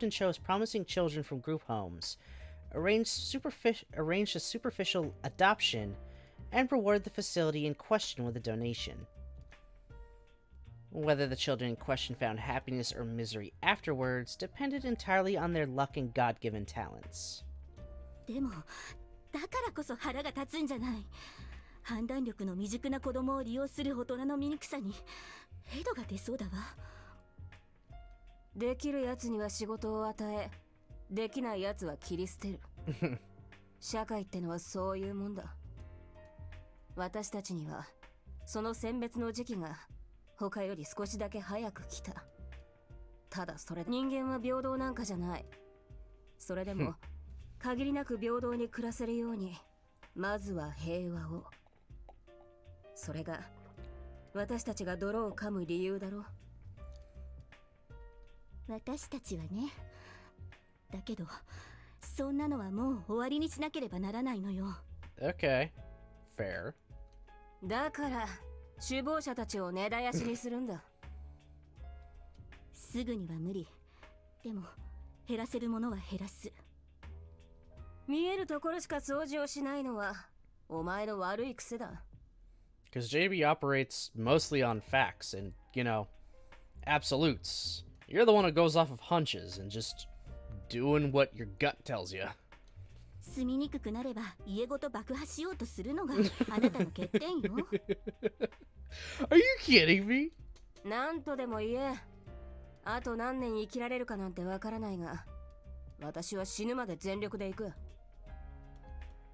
chose promising children from group homes, arranged a superficial adoption, and reward the facility in question with a donation. Whether the children in question found happiness or misery afterwards depended entirely on their luck and God-given talents. でもだからこそ腹が立つんじゃない。判断力の未熟な子供を利用する大人の醜さにヘドが出そうだわ。できるやつには仕事を与え、できないやつは切り捨てる。社会ってのはそういうもんだ。私たちにはその選別の時期が他より少しだけ早く来た。ただそれ人間は平等なんかじゃない。それでも限りなく平等に暮らせるようにまずは平和を。それが私たちが泥を噛む理由だろ。私たちはね。だけどそんなのはもう終わりにしなければならないのよ。 Okay. Fair. だから首謀者たちを根絶やしにするんだ。すぐには無理。でも減らせるものは減らす。見えるところしか掃除をしないのはお前の悪い癖だ。Because JB operates mostly on facts and, you know, absolutes. You're the one who goes off of hunches and just doing what your gut tells you. 住みにくくなれば家ごと爆破しようとするのがあなたの欠点よ。Are you kidding me? なんとでも言え。あと何年生きられるかなんてわからないが、私は死ぬまで全力で行く。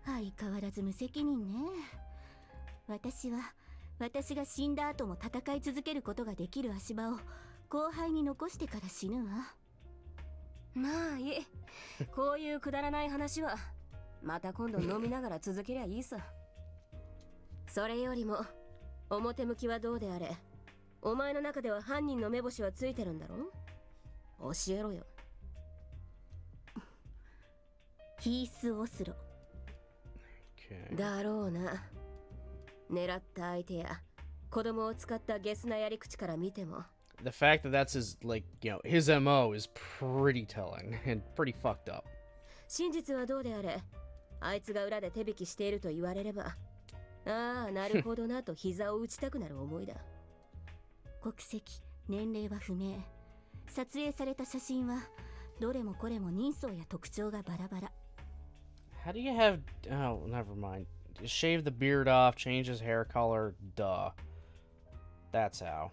相変わらず無責任ね。私が死んだ後も戦い続けることができる足場を後輩に残してから死ぬわ。まあいい。こういうくだらない話はまた今度飲みながら続けりゃいいさ。それよりも表向きはどうであれ、お前の中では犯人の目星はついてるんだろ。教えろよ。ヒースオスロ。だろうな。狙った相手や子供を使ったゲスなやり口から見ても。The fact that that's his, like, you know, his MO is pretty telling and pretty fucked up. 真実はどうであれ、あいつが裏で手引きしていると言われれば、ああ、なるほどなと膝を打ちたくなる思いだ。国籍、年齢は不明。撮影された写真はどれもこれも人相や特徴がバラバラ。How do you have... Oh, never mind. Shave the beard off, change his hair color, duh. That's how.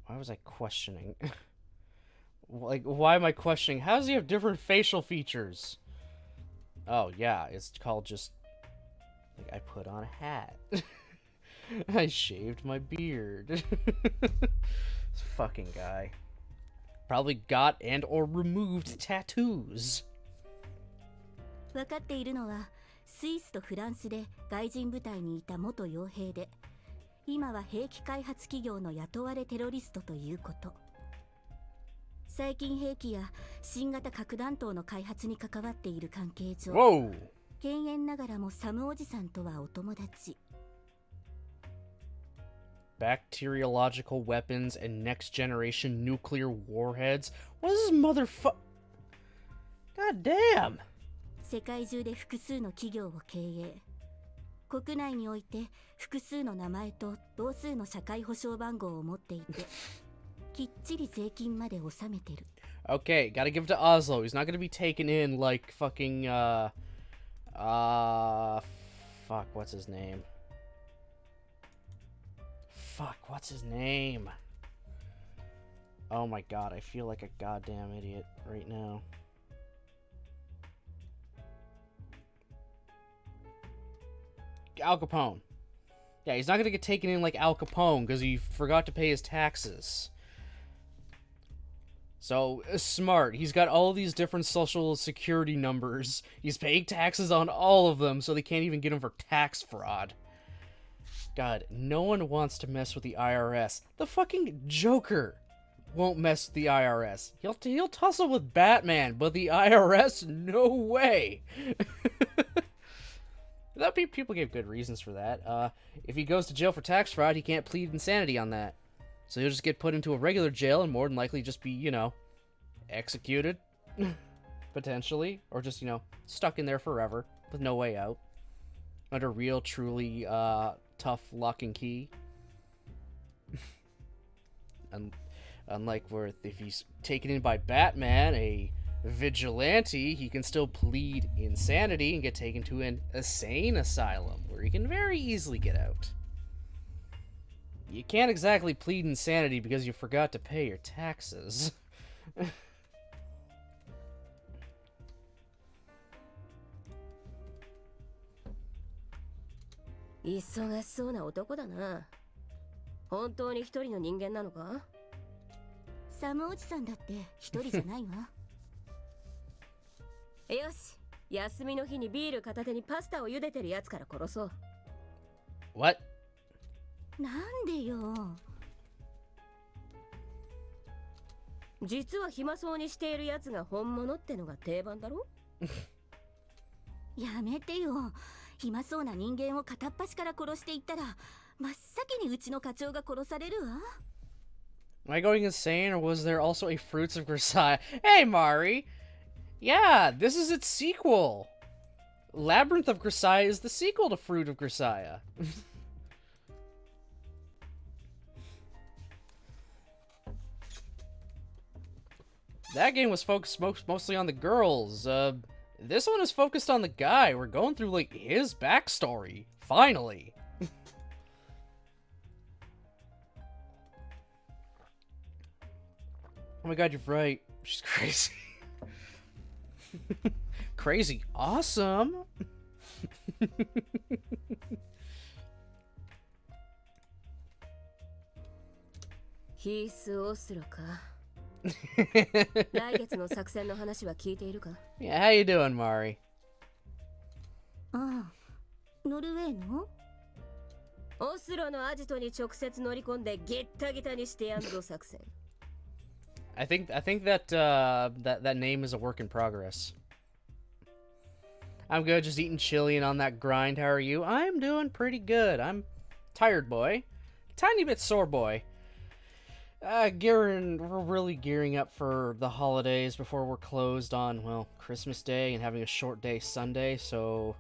Why was I questioning? Like, why am I questioning? How does he have different facial features? Oh, yeah, it's called just... Like, I put on a hat. I shaved my beard. This fucking guy. Probably got and or removed tattoos. 分かっているのはスイスとフランスで外人部隊にいた元傭兵で、今は兵器開発企業の雇われテロリストということ。最近兵器や新型核弾頭の開発に関わっている関係上、犬猿ながらもサムおじさんとはお友達。Bacteriological weapons and next generation nuclear warheads? What is this motherfucker? God damn! 世界中で複数の企業を経営。国内において複数の名前と同数の社会保障番号を持っていて、きっちり税金まで納めてる。Okay, gotta give it to Oslo. He's not gonna be taken in like fucking, fuck, what's his name? Fuck, what's his name? Oh my god, I feel like a goddamn idiot right now. Al Capone. Yeah, he's not gonna get taken in like Al Capone because he forgot to pay his taxes. So, smart. He's got all these different social security numbers. He's paying taxes on all of them, so they can't even get him for tax fraud. God, no one wants to mess with the IRS. The fucking Joker won't mess with the IRS. He'll tussle with Batman, but the IRS, no way. People gave good reasons for that. If he goes to jail for tax fraud, he can't plead insanity on that. So he'll just get put into a regular jail and more than likely just be, you know, executed. Potentially. Or just, you know, stuck in there forever with no way out. Under real, truly, tough lock and key. Unlike where if he's taken in by Batman, a vigilante, he can still plead insanity and get taken to an insane asylum where he can very easily get out. You can't exactly plead insanity because you forgot to pay your taxes. 忙しそうな男だな。本当に一人の人間なのか？サムおじさんだって一人じゃないわ。よし、休みの日にビール片手にパスタを茹でてるやつから殺そう。What? なんでよ。実は暇そうにしているやつが本物ってのが定番だろ？やめてよ。暇そうな人間を片っ端から殺していったら真っ先にうちの課長が殺されるわ。Am I going insane, or was there also a Fruits of Grisaia? Hey, Mari! Yeah, this is its sequel! Labyrinth of Grisaia is the sequel to Fruit of Grisaia. That game was focused mostly on the girls. This one is focused on the guy. We're going through, like, his backstory. Finally. Oh my god, you're right. She's crazy. Crazy. Awesome. ヒース・オスロか。来月の作戦の話は聞いているか？ Yeah, how you doing, Mari? ああ、ノルウェーの？オスロのアジトに直接乗り込んでギッタギタにしてやんぞ作戦。I think that that name is a work in progress. I'm good, just eating chili and on that grind. How are you? I'm doing pretty good. I'm tired, boy. Tiny bit sore, boy. We're really gearing up for the holidays before we're closed on, well, Christmas Day and having a short day Sunday, so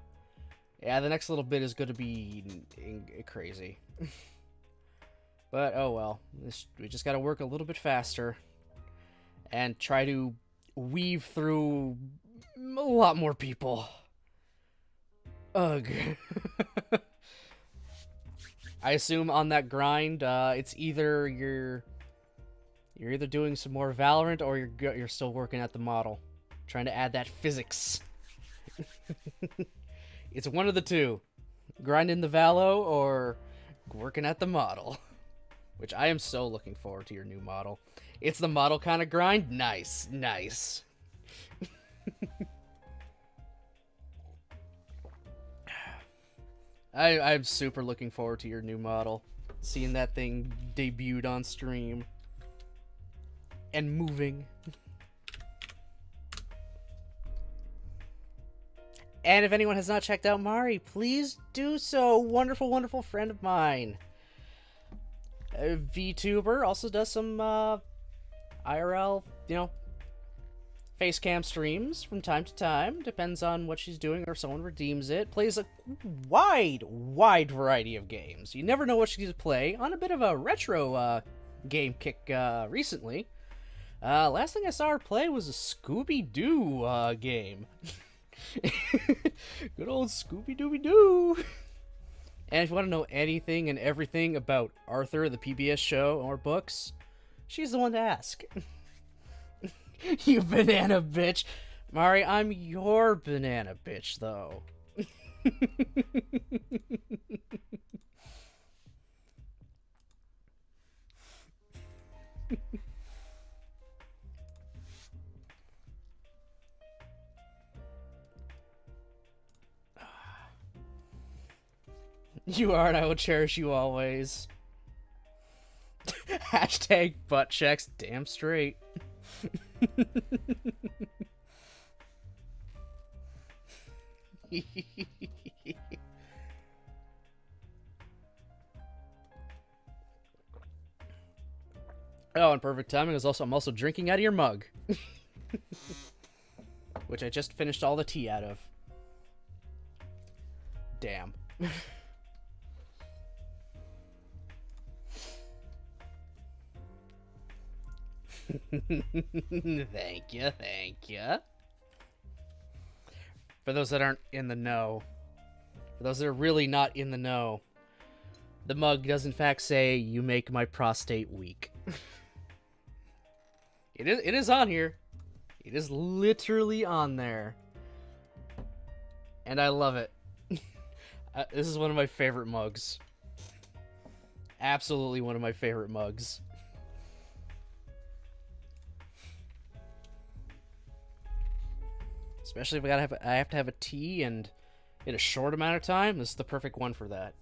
yeah, the next little bit is going to be crazy. But, oh well, we just got to work a little bit faster and try to weave through a lot more people. Ugh. I assume on that grind, it's either you're either doing some more Valorant or you're still working at the model, trying to add that physics. It's one of the two, grinding the Valo or working at the model, which I am so looking forward to your new model. It's the model kind of grind. Nice, nice. I'm super looking forward to your new model. Seeing that thing debuted on stream. And moving. And if anyone has not checked out Mari, please do so. Wonderful, wonderful friend of mine. A VTuber, also does some IRL, you know, Facecam streams from time to time. Depends on what she's doing or if someone redeems it. Plays a wide variety of games. You never know what she's going to play. On a bit of a retro game kick recently. Last thing I saw her play was a Scooby-Doo game. Good old Scooby-Dooby-Doo. And if you want to know anything and everything about Arthur, the PBS show, or books, she's the one to ask. You banana bitch. Mari, I'm your banana bitch, though. You are, and I will cherish you always. Hashtag butt checks, damn straight. Oh, and perfect timing is also I'm also drinking out of your mug. Which I just finished all the tea out of. Damn. Thank you. For those that aren't in the know, for those that are really not in the know, the mug does in fact say, "You make my prostate weak." It is on here. It is literally on there. And I love it. This is one of my favorite mugs. Absolutely one of my favorite mugs. Especially if I have to have a tea and in a short amount of time, this is the perfect one for that.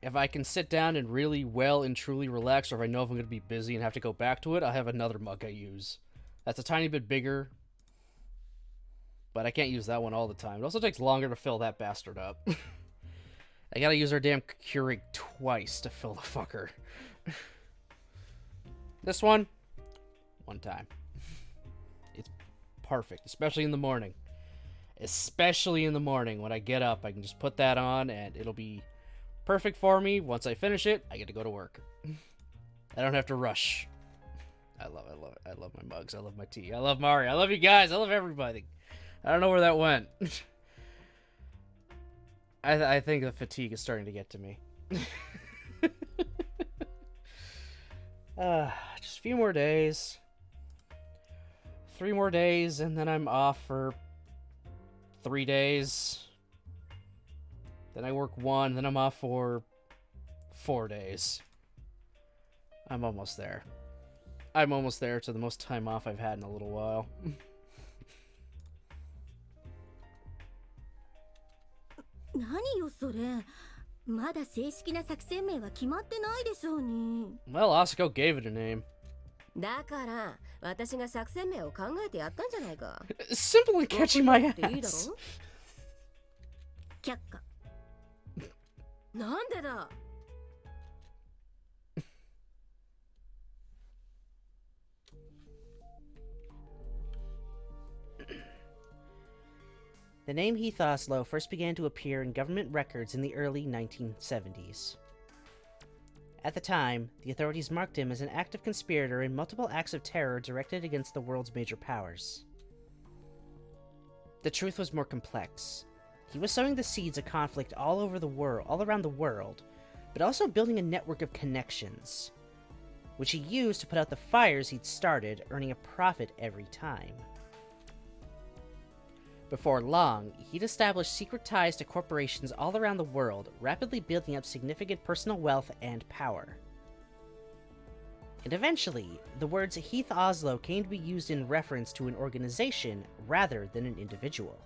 If I can sit down and really well and truly relax, or if I know if I'm going to be busy and have to go back to it, I'll have another mug I use. That's a tiny bit bigger, but I can't use that one all the time. It also takes longer to fill that bastard up. I gotta use our damn Keurig twice to fill the fucker. This one time. It's perfect, especially in the morning. Especially in the morning when I get up, I can just put that on and it'll be perfect for me. Once I finish it, I get to go to work. I don't have to rush. I love it. I love my mugs. I love my tea. I love Mari. I love you guys. I love everybody. I don't know where that went. I think the fatigue is starting to get to me. Just a few more days. 3 more days, and then I'm off for 3 days. Then I work 1, then I'm off for 4 days. I'm almost there. I'm almost there to the most time off I've had in a little while. 何よそれ。まだ正式な作戦名は決まってないでしょうに。Well, Asuko gave it a name. だから私が作戦名を考えてやったんじゃないか。Simply catching my いいだろ ass. 却下。なんでだ。The name Heath Oslo first began to appear in government records in the early 1970s. At the time, the authorities marked him as an active conspirator in multiple acts of terror directed against the world's major powers. The truth was more complex. He was sowing the seeds of conflict all around the world, but also building a network of connections, which he used to put out the fires he'd started, earning a profit every time. Before long, he'd established secret ties to corporations all around the world, rapidly building up significant personal wealth and power. And eventually, the words Heath Oslo came to be used in reference to an organization rather than an individual.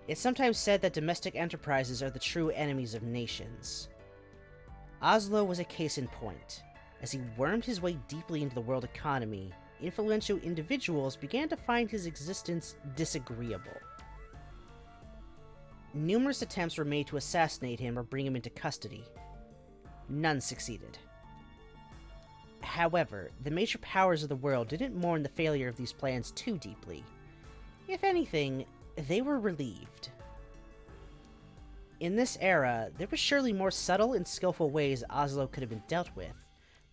It's sometimes said that domestic enterprises are the true enemies of nations. Oslo was a case in point. As he wormed his way deeply into the world economy, influential individuals began to find his existence disagreeable. Numerous attempts were made to assassinate him or bring him into custody. None succeeded. However, the major powers of the world didn't mourn the failure of these plans too deeply. If anything, they were relieved. In this era, there were surely more subtle and skillful ways Oslo could have been dealt with,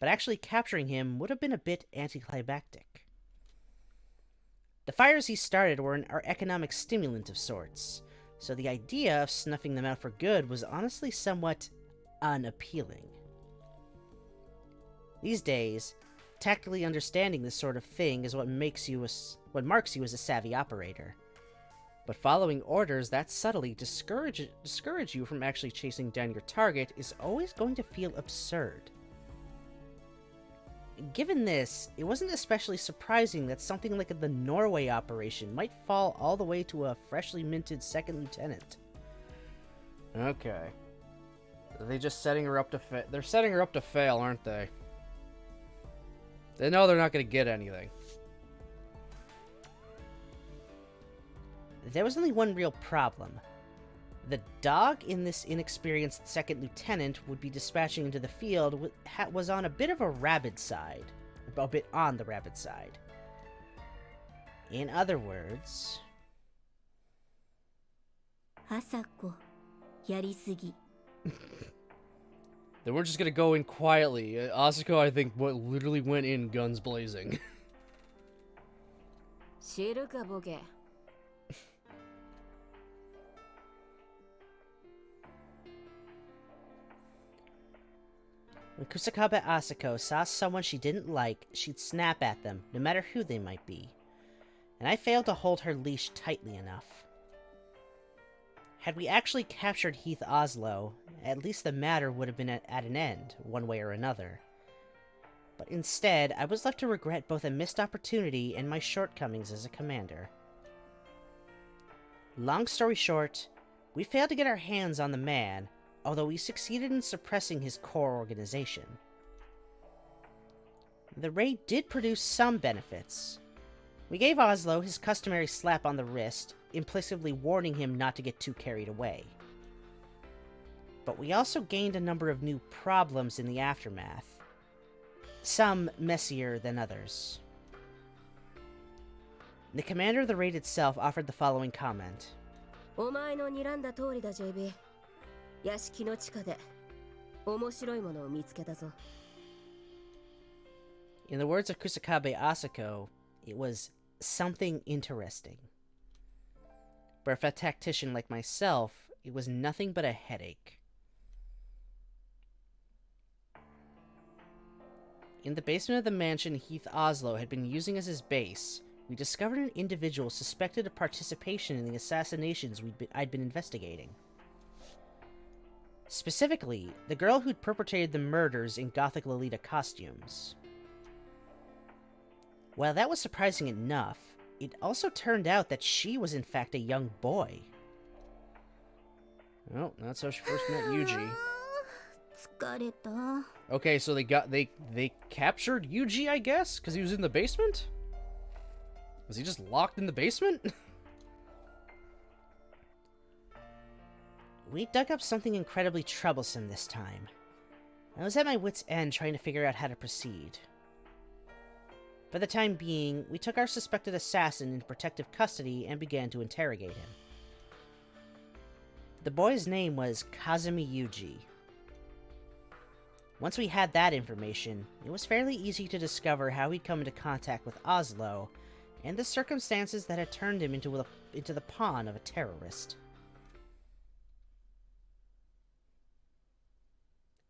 but actually capturing him would have been a bit anticlimactic. The fires he started were an economic stimulant of sorts, so the idea of snuffing them out for good was honestly somewhat unappealing. These days, tactically understanding this sort of thing is what marks you as a savvy operator. But following orders that subtly discourage you from actually chasing down your target is always going to feel absurd. Given this, it wasn't especially surprising that something like the Norway operation might fall all the way to a freshly minted second lieutenant. Okay. Are they just setting her up to they're setting her up to fail, aren't they? They know they're not going to get anything. There was only one real problem. The dog in this inexperienced second lieutenant would be dispatching into the field was on a bit of a rabid side. A bit on the rabid side. In other words... Asako, yarisugi. They weren't just gonna go in quietly. Asako, I think, literally went in guns blazing. 知るかボケ When Kusakabe Asako saw someone she didn't like, she'd snap at them, no matter who they might be. And I failed to hold her leash tightly enough. Had we actually captured Heath Oslo, at least the matter would have been at an end, one way or another. But instead, I was left to regret both a missed opportunity and my shortcomings as a commander. Long story short, we failed to get our hands on the man, although we succeeded in suppressing his core organization. The raid did produce some benefits. We gave Oslo his customary slap on the wrist, implicitly warning him not to get too carried away. But we also gained a number of new problems in the aftermath, some messier than others. The commander of the raid itself offered the following comment. お前の睨んだ通りだ JB 屋敷の地下で面白いものを見つけたぞ In the words of Kusakabe Asako, it was something interesting. But for a tactician like myself, it was nothing but a headache. In the basement of the mansion Heath Oslo had been using as his base, we discovered an individual suspected of participation in the assassinations I'd been investigating. Specifically, the girl who'd perpetrated the murders in Gothic Lolita costumes. While that was surprising enough, it also turned out that she was in fact a young boy. Well, that's how she first met Yuji. Okay, so they captured Yuji, I guess, because he was in the basement? Was he just locked in the basement? We dug up something incredibly troublesome this time. I was at my wit's end trying to figure out how to proceed. For the time being, we took our suspected assassin into protective custody and began to interrogate him. The boy's name was Kazumi Yuji. Once we had that information, it was fairly easy to discover how he'd come into contact with Oslo, and the circumstances that had turned him into the pawn of a terrorist.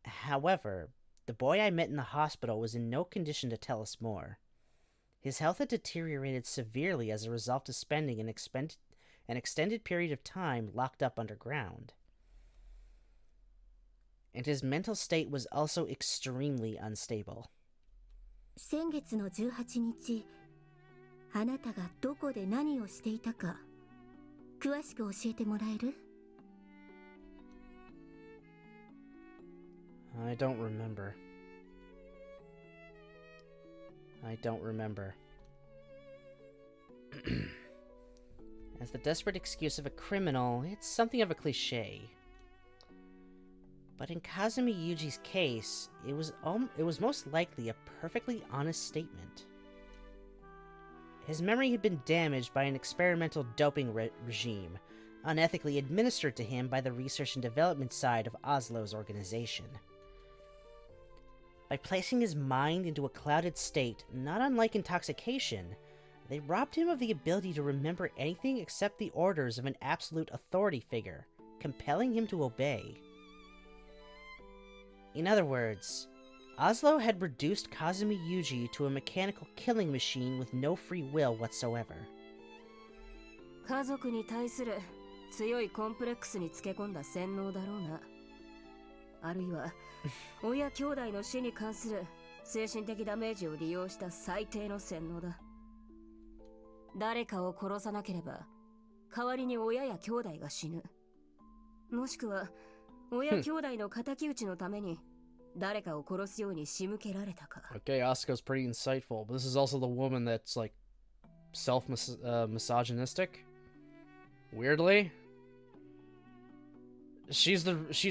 However, the boy I met in the hospital was in no condition to tell us more. His health had deteriorated severely as a result of spending an extended period of time locked up underground. And his mental state was also extremely unstable. 先月の18日、あなたがどこで何をしていたか、詳しく教えてもらえる？ I don't remember. I don't remember. As the desperate excuse of a criminal, it's something of a cliché. But in Kazumi Yuji's case, it was most likely a perfectly honest statement. His memory had been damaged by an experimental doping regime, unethically administered to him by the research and development side of Oslo's organization. By placing his mind into a clouded state, not unlike intoxication, they robbed him of the ability to remember anything except the orders of an absolute authority figure, compelling him to obey. In other words, Oslo had reduced Kazumi Yuji to a mechanical killing machine with no free will whatsoever. 家族に対する強いコンプレックスにつけ込んだ洗脳だろうな。あるいは親兄弟の死に関する精神的ダメージを利用した最低の洗脳だ。誰かを殺さなければ代わりに親や兄弟が死ぬ。もしくは親兄弟の敵討ちのために誰かを殺すように仕向けられたか。Okay, Asuka's pretty insightful, but this is also the woman that's like misogynistic. Weirdly, she's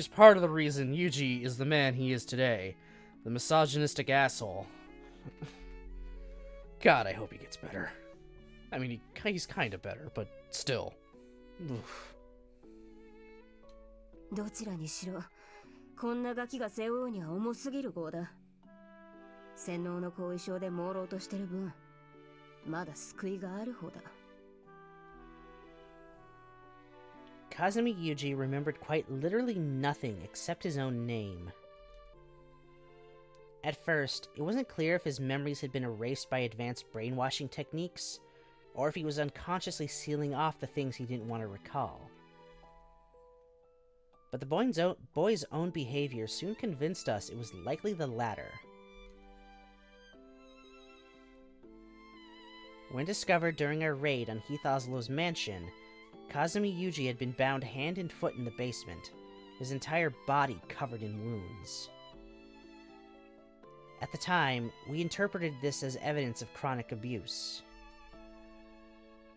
part of the reason Yuji is the man he is today. The misogynistic asshole. God, I hope he gets better. I mean, he's kind of better, but still. Oof. どちらにしろ、こんなガキが背負うには重すぎる号だ。洗脳の後遺症で朦朧としてる分、まだ救いがある方だ。Kazumi Yuji remembered quite literally nothing except his own name. At first, it wasn't clear if his memories had been erased by advanced brainwashing techniques, or if he was unconsciously sealing off the things he didn't want to recall. But the boy's own behavior soon convinced us it was likely the latter. When discovered during our raid on Heath Oslo's mansion, Kazumi Yuji had been bound hand and foot in the basement, his entire body covered in wounds. At the time, we interpreted this as evidence of chronic abuse.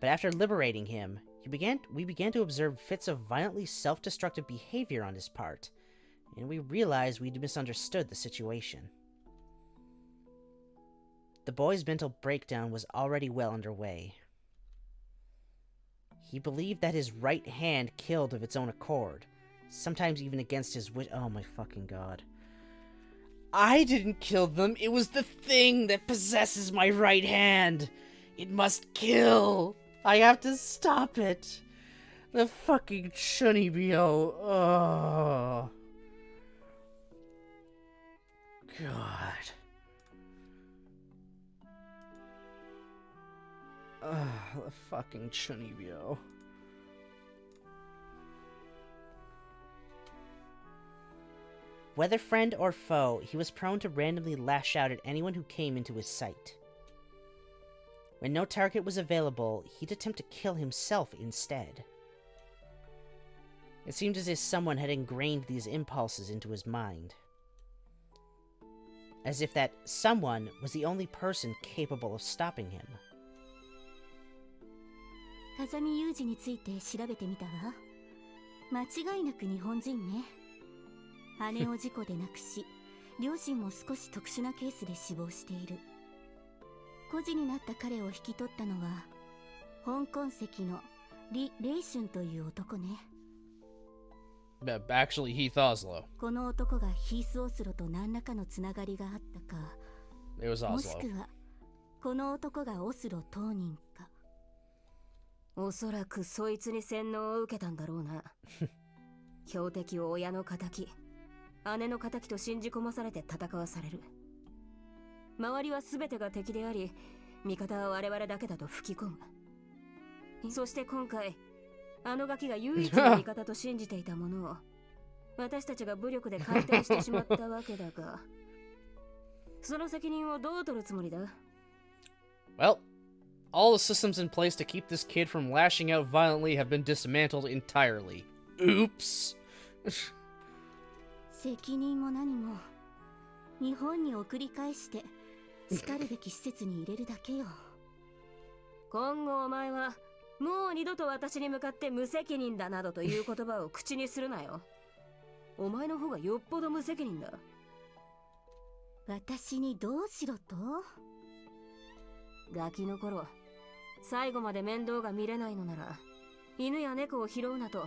But after liberating him, we began to observe fits of violently self-destructive behavior on his part, and we realized we'd misunderstood the situation. The boy's mental breakdown was already well underway. He believed that his right hand killed of its own accord, sometimes even against his wish. Oh my fucking god. I didn't kill them, it was the thing that possesses my right hand! It must kill! I have to stop it! The fucking Chunibyo. Oh. God. The fucking Chunibyo. Whether friend or foe, he was prone to randomly lash out at anyone who came into his sight. When no target was available, he'd attempt to kill himself instead. It seemed as if someone had ingrained these impulses into his mind. As if that someone was the only person capable of stopping him. 風見雄二について調べてみたわ。間違いなく日本人ね。姉を事故で亡くし、両親も少し特殊なケースで死亡している。孤児になった彼を引き取ったのは、香港籍の李礼春という男ね。Actually, Heath Oslo. この男がヒース・オスロと何らかのつながりがあったか、It was もし Oslo. くはこの男がオスロ当人か。おそらくそいつに洗脳を受けたんだろうな。標的を親の敵、姉の敵と信じ込まされて戦わされる。周りは全てが敵であり、味方は我々だけだと吹き込む。そして今回、あのガキが唯一の味方と信じていたものを、私たちが武力で解体してしまったわけだが、その責任をどう取るつもりだ？ Well, all the systems in place to keep this kid from lashing out violently have been dismantled entirely. Oops. 責任も何も日本に送り返して叱るべき施設に入れるだけよ。今後お前はもう二度と私に向かって無責任だなどという言葉を口にするなよ。お前の方がよっぽど無責任だ。私にどうしろと？ガキの頃、最後まで面倒が見れないのなら、犬や猫を拾うなと、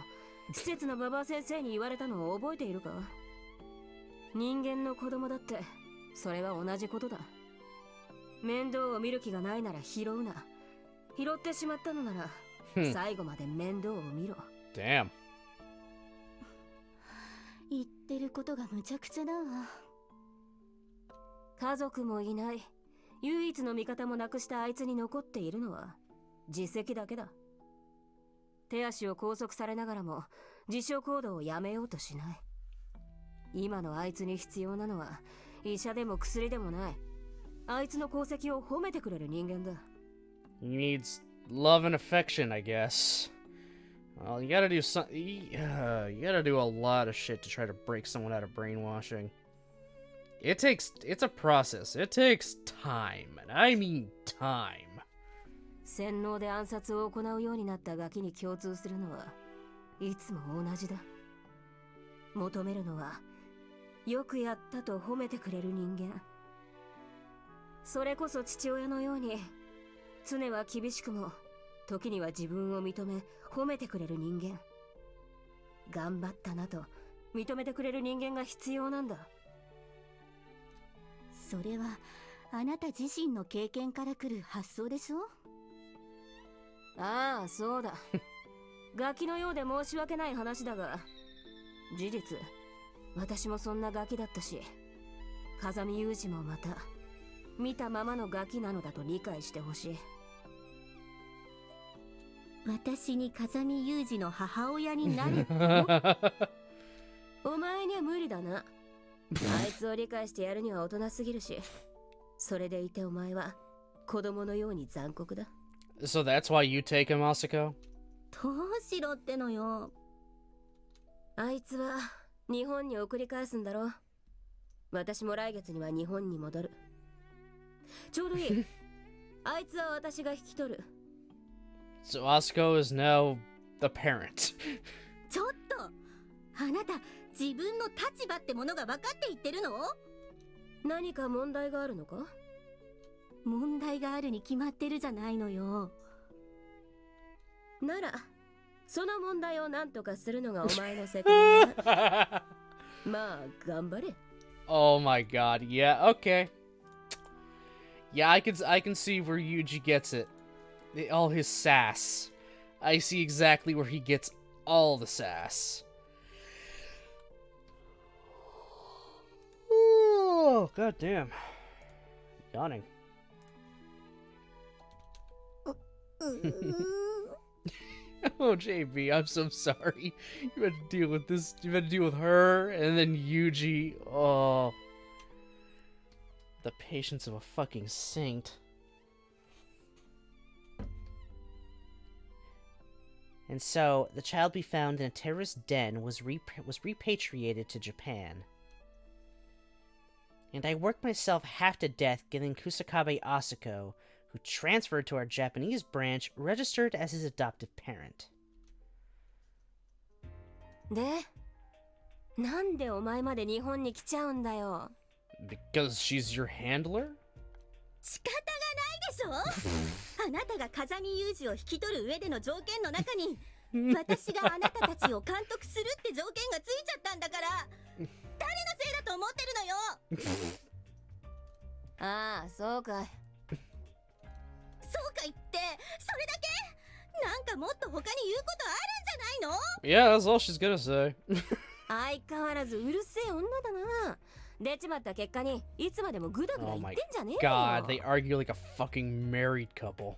施設のババア先生に言われたのを覚えているか？人間の子供だって、それは同じことだ。面倒を見る気がないなら拾うな。拾ってしまったのなら、最後まで面倒を見ろ。Damn. 言ってることがむちゃくちゃだわ。家族もいない、唯一の味方もなくしたあいつに残っているのは実績だけだ。手足を拘束されながらも自傷行動をやめようとしない。今のあいつに必要なのは医者でも薬でもない。あいつの功績を褒めてくれる人間だ。He needs love and affection, I guess. Well, you gotta do some. You gotta do a lot of shit to try to break someone out of brainwashing. It's a process. It takes time, and I mean time. 洗脳で暗殺を行うようになったガキに共通するのはいつも同じだ。求めるのはよくやったと褒めてくれる人間。それこそ父親のように常は厳しくも時には自分を認め褒めてくれる人間。頑張ったなと認めてくれる人間が必要なんだ。それはあなた自身の経験から来る発想でしょ？ああ、そうだ。ガキのようで申し訳ない話だが、事実私もそんなガキだったし、風見雄二もまた見たままのガキなのだと理解してほしい。私に風見雄二の母親になるお前には無理だな。あいつを理解してやるには大人すぎるし、それでいてお前は子供のように残酷だ。So that's why you take him, Asako? どうしろってのよ。あいつは日本に送り返すんだろ。私も来月には日本に戻る。ちょうどいい。あいつは私が引き取る。So Asako is now the parent. ちょっとあなた自分の立場ってものが分かって言ってるの？何か問題があるのか？問題があるに決まってるじゃないのよ。ならその問題を何とかするのがお前の責任だ。まあ頑張れ。Oh my god, yeah, okay. Yeah, I can see where Yuji gets it. All his sass. I see exactly where he gets all the sass. Oh, god damn. Yawning. Oh, JB, I'm so sorry. You had to deal with this. You had to deal with her, and then Yuji. Oh. The patience of a fucking saint. And so, the child we found in a terrorist den was repatriated to Japan. And I worked myself half to death getting Kusakabe Asako, who transferred to our Japanese branch, registered as his adoptive parent. で、なんでお前まで日本に来ちゃうんだよ。Because she's your handler? 仕方がないでしょ。あなたが風見雄二を引き取る上での条件の中に私があなたたちを監督するって条件がついちゃったんだから、誰のせいだと思ってるのよ。ああ、そうかい。そうか言って、それだけ？なんかもっと他に言うことあるんじゃないの？ Yeah, that's all she's gonna say. 相変わらずうるせえ女だな。出ちまった結果にいつまでもグダグダ言ってんじゃねえよ。God, they argue like a fucking married couple. あん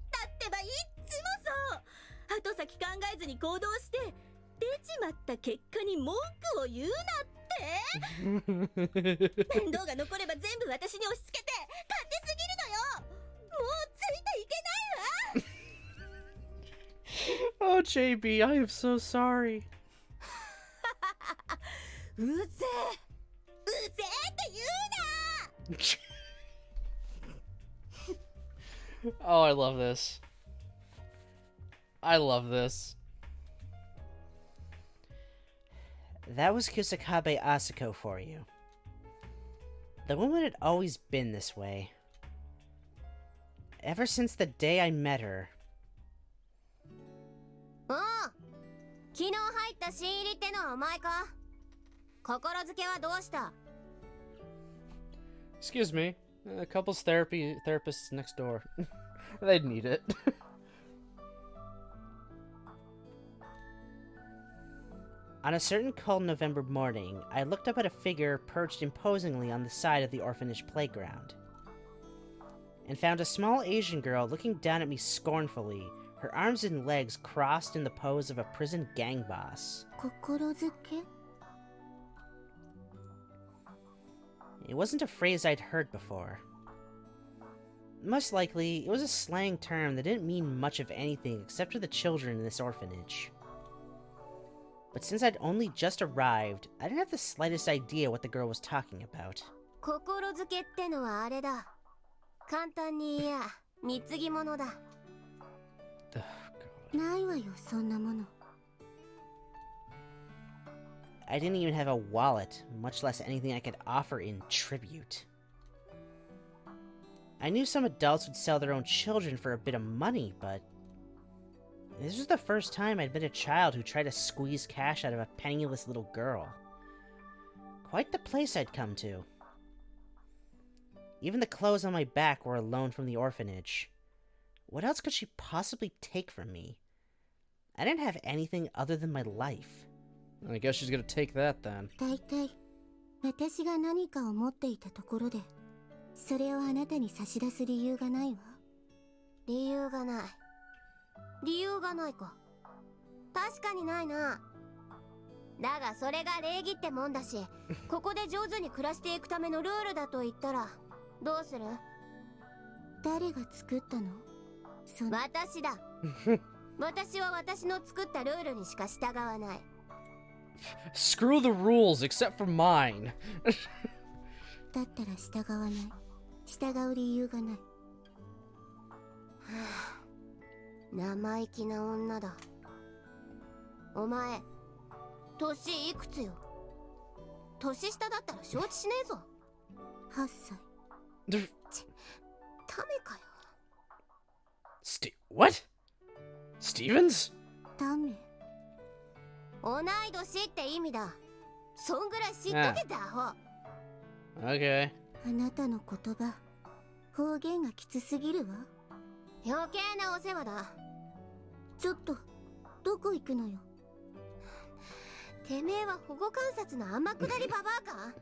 たってばいっつもそう。後先考えずに行動して出ちまった結果に文句を言うなって。面倒が残れば全部私に押し付けて勝手すぎるのよ。もうついていけないわ。Oh, JB, I am so sorry. うぜえ。うぜえって言うな。 Oh, I love this. I love this. That was Kusakabe Asako for you. The woman had always been this way. Ever since the day I met her. おう、昨日入った新入りってのはお前か？心付けはどうした？ Excuse me. Couples therapists next door. They'd need it. On a certain cold November morning, I looked up at a figure perched imposingly on the side of the orphanage playground, and found a small Asian girl looking down at me scornfully, her arms and legs crossed in the pose of a prison gang boss. 心づけ It wasn't a phrase I'd heard before. Most likely, it was a slang term that didn't mean much of anything except to the children in this orphanage. But since I'd only just arrived, I didn't have the slightest idea what the girl was talking about. 心付けってのはあれだ。簡単に言えや、貢ぎ物だ。ないわよ、そんなもの。I didn't even have a wallet, much less anything I could offer in tribute. I knew some adults would sell their own children for a bit of money, but this was the first time I'd met a child who tried to squeeze cash out of a penniless little girl. Quite the place I'd come to. Even the clothes on my back were a loan from the orphanage. What else could she possibly take from me? I didn't have anything other than my life. I guess she's gonna take that then. だいたい私が何かを持っていたところでそれをあなたに差し出す理由がないわ。理由がない。理由がないか。確かにないな。だがそれが礼儀ってもんだし、ここで上手に暮らしていくためのルールだと言ったらどうする？誰が作ったの？私だ。私は私の作ったルールにしか従わない。Screw the rules, except for mine. だったら従わない。従う理由がない。生意気な女だ。お前、年いくつよ？年下だったら承知しねえぞ。8歳。ダメかよ。What? Stevens? ダメ。同い年って意味だ。そんぐらい知っとけたアホ。Okay. あなたの言葉、方言がきつすぎるわ。余計なお世話だ。ちょっと、どこ行くのよ。てめえは保護観察の天下りババアか？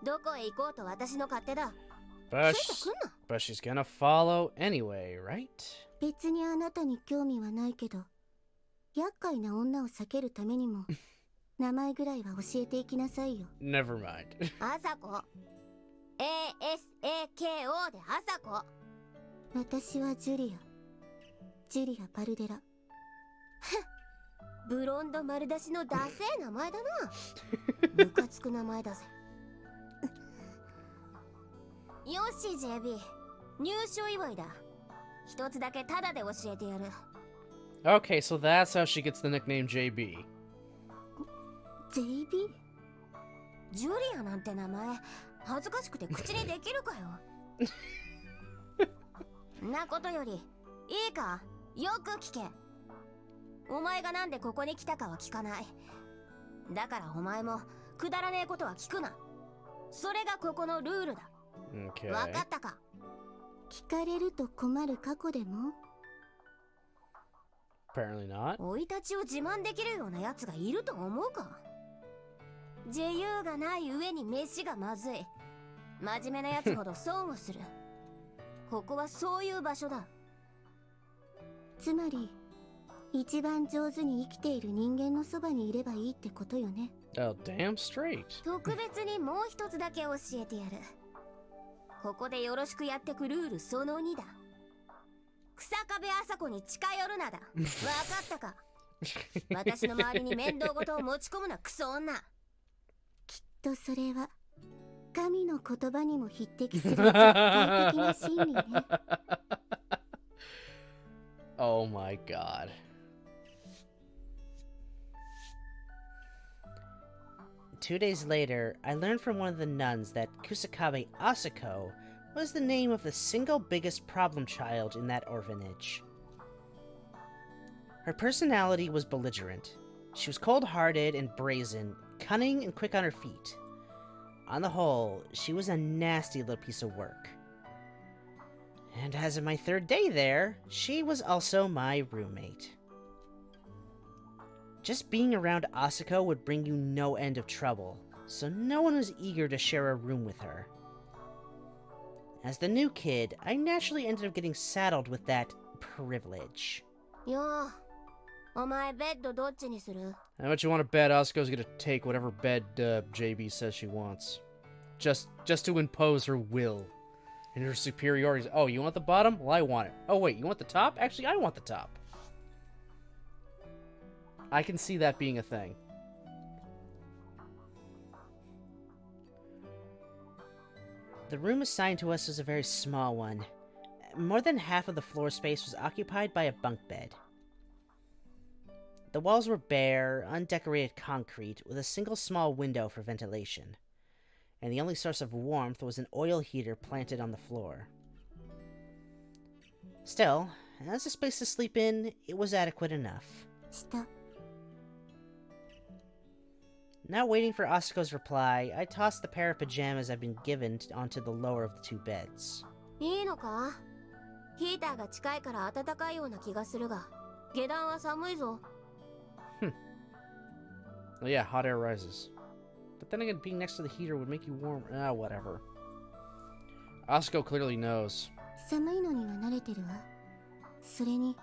どこへ行こうと私の勝手だ。But she's gonna follow anyway, right? 別にあなたに興味はないけど、厄介な女を避けるためにも名前ぐらいは教えていきなさいよ。Never mind. あさこ。ASAKO であさこ。私はジュリア。ジュリア・バルデラ。ブロンド丸出しのダセえ名前だな。ムカつく名前だぜ。よし JB、 入賞祝いだ。一つだけタダで教えてやる。Okay, so that's how she gets the nickname JB. JB? ジュリアなんて名前恥ずかしくて口にできるかよ。なことよりいいか、よく聞け。お前がなんでここに来たかは聞かない。だからお前もくだらねえことは聞くな。それがここのルールだ。Okay. わかったか？聞かれると困る過去でも？ Apparently not. 生い立ちを自慢できるようなやつがいると思うか？自由がない上に飯がまずい。真面目なやつほど損をする。ここはそういう場所だ。つまり一番上手に生きている人間のそばにいればいいってことよね。Oh, damn straight. 特別にもう一つだけ教えてやる。ここでよろしくやってくルールその2だ。草壁あさこに近寄るなだ。わかったか？私の周りに面倒事を持ち込むな、クソ女。きっとそれは神の言葉にも匹敵する絶対的な真理ね。Oh my god. 2 days later, I learned from one of the nuns that Kusakabe Asako was the name of the single biggest problem child in that orphanage. Her personality was belligerent. She was cold-hearted and brazen, cunning and quick on her feet. On the whole, she was a nasty little piece of work. And as of my 3rd day there, she was also my roommate. Just being around Asako would bring you no end of trouble, so no one was eager to share a room with her. As the new kid, I naturally ended up getting saddled with that privilege. Yo, お前ベッドどっちにする? How much you want to bet Asuko's gonna take whatever bed JB says she wants? Just to impose her will and her superiority. Oh, you want the bottom? Well, I want it. Oh, wait, you want the top? Actually, I want the top. I can see that being a thing. The room assigned to us was a very small one. More than half of the floor space was occupied by a bunk bed. The walls were bare, undecorated concrete with a single small window for ventilation, and the only source of warmth was an oil heater planted on the floor. Still, as a space to sleep in, it was adequate enough. した。 Not waiting for Asuko's reply, I tossed the pair of pajamas I'd been given onto the lower of the 2 beds. いいのか? ヒーターが近いから暖かいような気がするが、下段は寒いぞ。 Well, yeah, hot air rises. But then again, being next to the heater would make you warm. Ah, whatever. Asuko clearly knows. 寒いのには慣れてるわ。それに、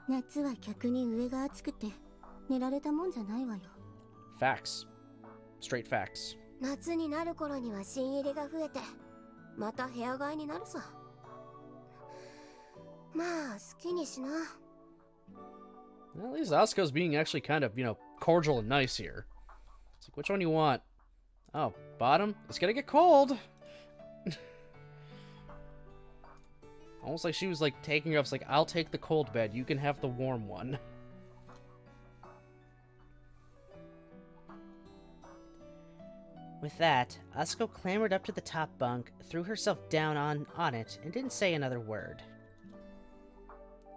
夏は逆に上が暑くて、寝られたもんじゃないわよ。 Facts. Straight facts. 夏になる頃には新入りが増えて、また部屋替えになるさ。まあ、好きにしな。 Well, at least Asuko's being actually kind of, cordial and nice here. It's like, which one do you want? Oh, bottom? It's gonna get cold! Almost like she was, taking up, like, I'll take the cold bed, you can have the warm one. With that, Asuko clambered up to the top bunk, threw herself down on it, and didn't say another word.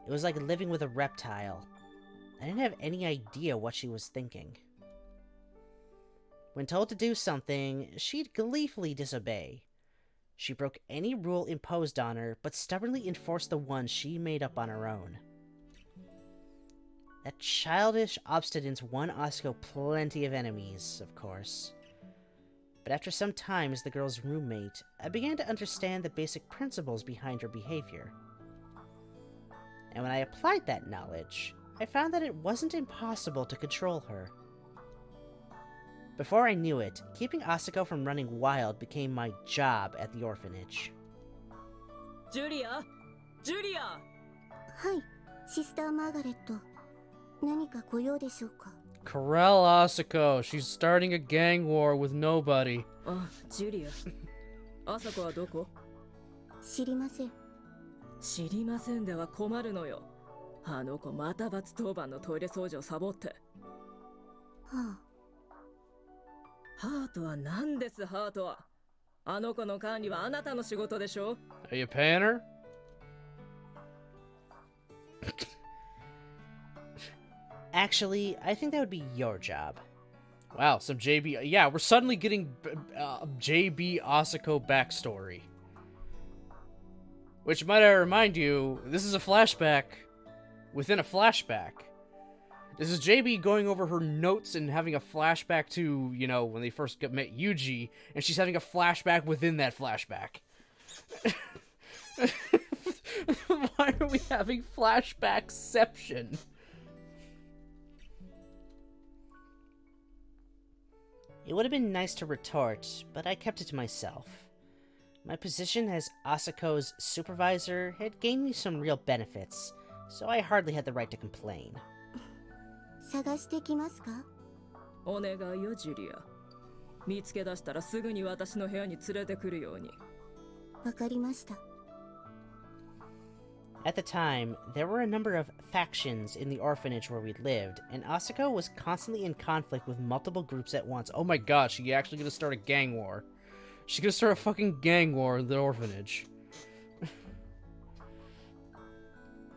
It was like living with a reptile. I didn't have any idea what she was thinking. When told to do something, she'd gleefully disobey. She broke any rule imposed on her, but stubbornly enforced the ones she made up on her own. That childish obstinance won Asuko plenty of enemies, of course. But after some time as the girl's roommate, I began to understand the basic principles behind her behavior. And when I applied that knowledge, I found that it wasn't impossible to control her. Before I knew it, keeping Asuko from running wild became my job at the orphanage. Julia? Julia! はい、シスターマーガレット。何かご用でしょうか? Corral Asuko. She's starting a gang war with nobody. あ、ジュリア。アサコはどこ? 知りません。知りませんでは困るのよ。あの子また罰当番のトイレ掃除をサボって。はあ。ハートは何です、ハートは。あの子の管理はあなたの仕事でしょ? Are you paying her? Actually, I think that would be your job. Wow, some JB... Yeah, we're suddenly getting JB Asuko backstory. Which, might I remind you, this is a flashback within a flashback. This is JB going over her notes and having a flashback to, when they first met Yuji, and she's having a flashback within that flashback. Why are we having flashbackception? It would have been nice to retort, but I kept it to myself. My position as Asuko's supervisor had gained me some real benefits, so I hardly had the right to complain. 探してきますか? お願いよ、ジュリア。見つけ出したらすぐに私の部屋に連れてくるように。わかりました。At the time, there were a number of factions in the orphanage where we lived, and Asako was constantly in conflict with multiple groups at once. Oh my god, she's actually gonna start a gang war. She's gonna start a fucking gang war in the orphanage.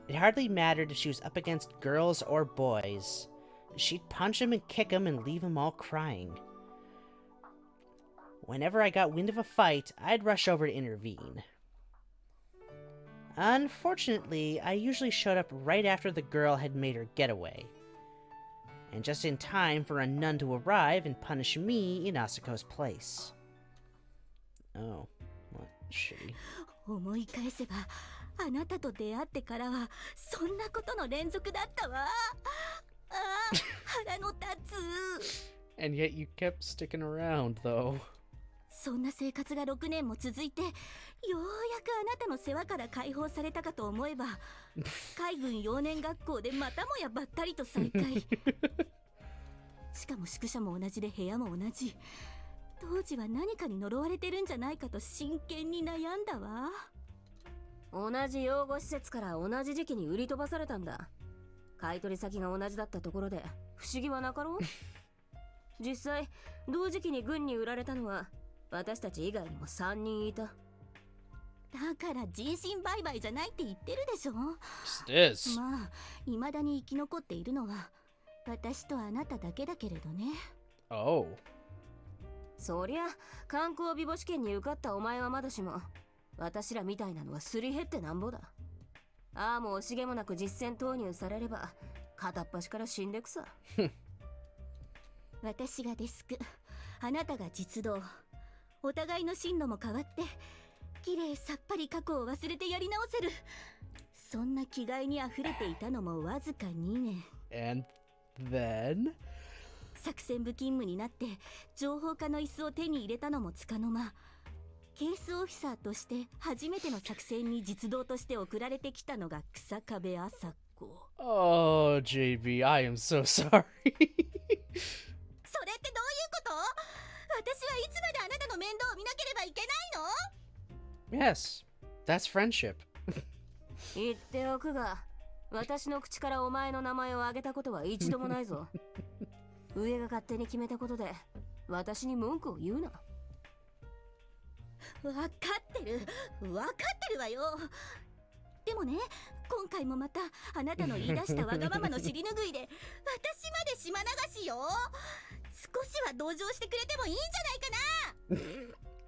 It hardly mattered if she was up against girls or boys. She'd punch him and kick him and leave them all crying. Whenever I got wind of a fight, I'd rush over to intervene. Unfortunately, I usually showed up right after the girl had made her getaway, and just in time for a nun to arrive and punish me in Asako's place. Oh, what shitty. 思い返せば、あなたと出会ってからはそんなことの連続だったわ。ああ、腹の立つ。And yet you kept sticking around, though. そんな生活が6年も続いて、ようやくあなたの世話から解放されたかと思えば、海軍幼年学校でまたもやばったりと再会。しかも宿舎も同じで部屋も同じ。当時は何かに呪われてるんじゃないかと真剣に悩んだわ。同じ養護施設から同じ時期に売り飛ばされたんだ。買い取り先が同じだったところで不思議はなかろう。実際同時期に軍に売られたのは私たち以外にも3人いた。だから人身売買じゃないって言ってるでしょ。It is. まあ未だに生き残っているのは私とあなただけだけれどね。Oh. そりゃ観光美母試験に受かったお前はまだしも、私らみたいなのはすり減ってなんぼだ。ああも惜しげもなく実戦投入されれば片っ端から死んでくさ。私がデスク、あなたが実動。お互いの進路も変わって綺麗さっぱり過去を忘れてやり直せる。そんな気概にあふれていたのもわずか2年。 And then? 作戦部勤務になって情報課の椅子を手に入れたのもつかの間、ケースオフィサーとして初めての作戦に実動として送られてきたのが日下部麻子。 Oh, JB, I am so sorry. それってどういうこと？私はいつまであなたの面倒を見なければいけないの？ Yes, that's friendship. 言っておくが、私の口からお前の名前を挙げたことは一度もないぞ。上が勝手に決めたことで私に文句を言うな。分かってるわよ。でもね、今回もまたあなたの言い出したわがままの尻拭いで私まで島流しよ。少しは同情してくれてもいいんじゃないかな。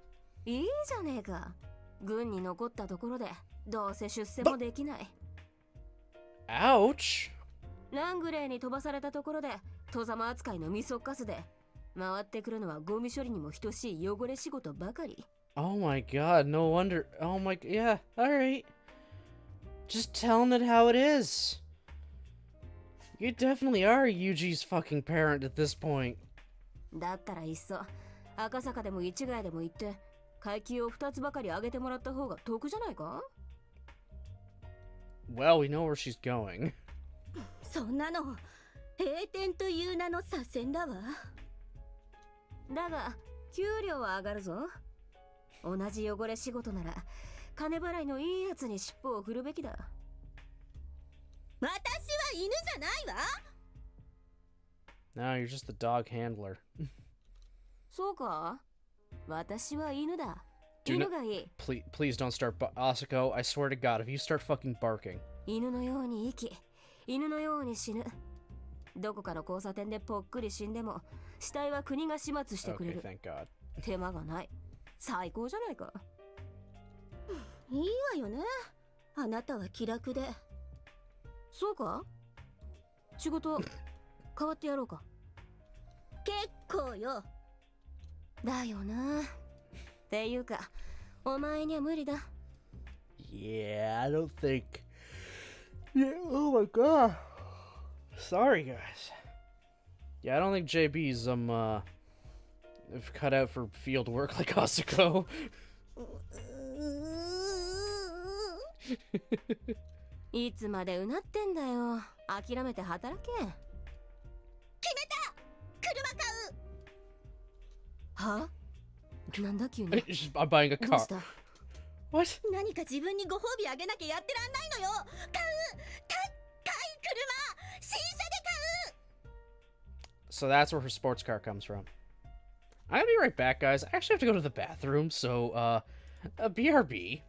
いいじゃねえか。軍に残ったところでどうせ出世もできない。 Ouch. ラングレーに飛ばされたところで戸様扱いのミソカスで回ってくるのはゴミ処理にも等しい汚れ仕事ばかり。 Oh my god, no wonder. Oh my, yeah, alright. Just telling it how it is. You definitely are Yuji's fucking parent at this point. だったらいっそ赤坂でも市ヶ谷でも行って階級を2つばかり上げてもらった方が得じゃないか？ Well, we know where she's going. そんなの閉店という名の左遷だわ。だが給料は上がるぞ。同じ汚れ仕事なら金払いのいいやつに尻尾を振るべきだ。私は犬じゃないわ。 No, you're just the dog handler. そうか？私は犬だ。 Do 犬 not- がいい。 Please don't start. Asako, I swear to God, if you start fucking barking. 犬のように生き、犬のように死ぬ。どこかの交差点でぽっくり死んでも死体は国が始末してくれ Okay, る。 thank God. 手間がない。最高じゃないか。いいわよね、あなたは気楽で。そうか？仕事変わってやろうか。結構よ。だよな。っていうかお前には無理だ。 Yeah, I don't think. Yeah, oh my God. Sorry, guys. Yeah, I don't think JB's cut out for field work like Asako. いつまでうなってんだよ。諦めて働け。決めた。車買う。は？なんだ急に。I'm buying a どう car. した？ What? 何か自分にご褒美あげなきゃやってらんないのよ。買う、高い車、新車で買う。 So that's where her sports car comes from. I'm gonna be right back, guys. I actually have to go to the bathroom, so, BRB.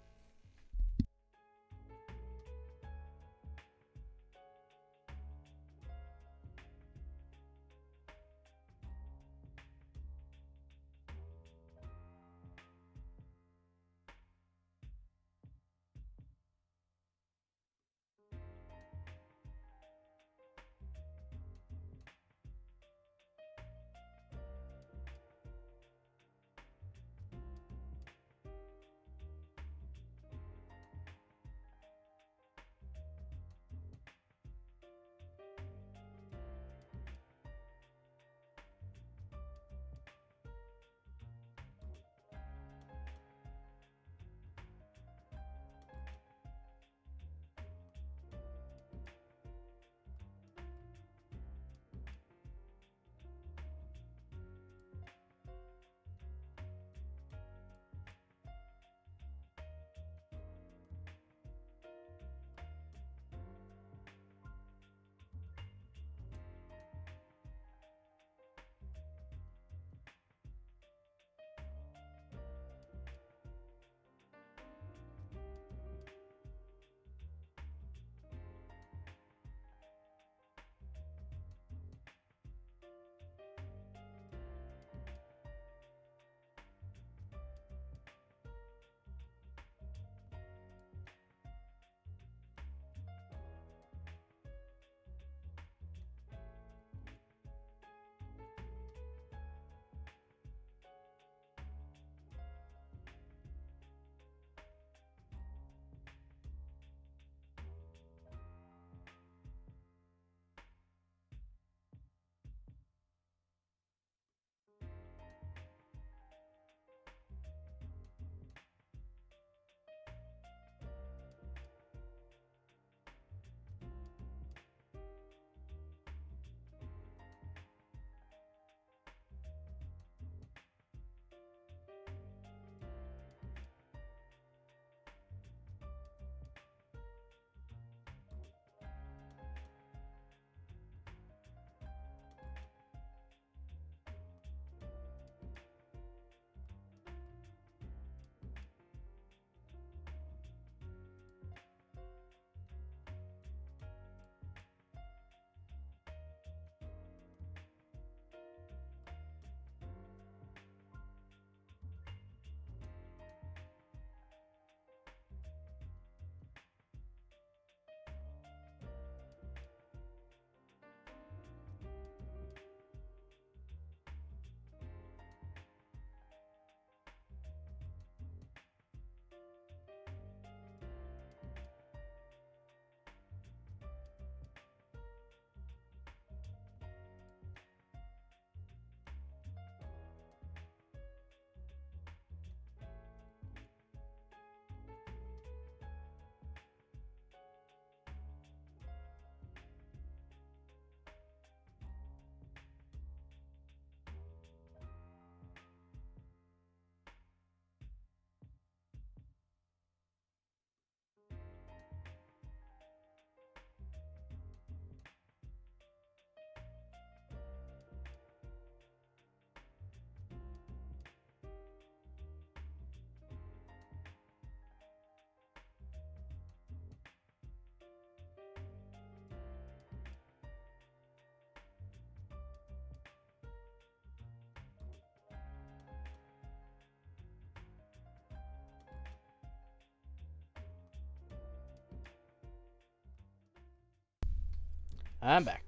I'm back.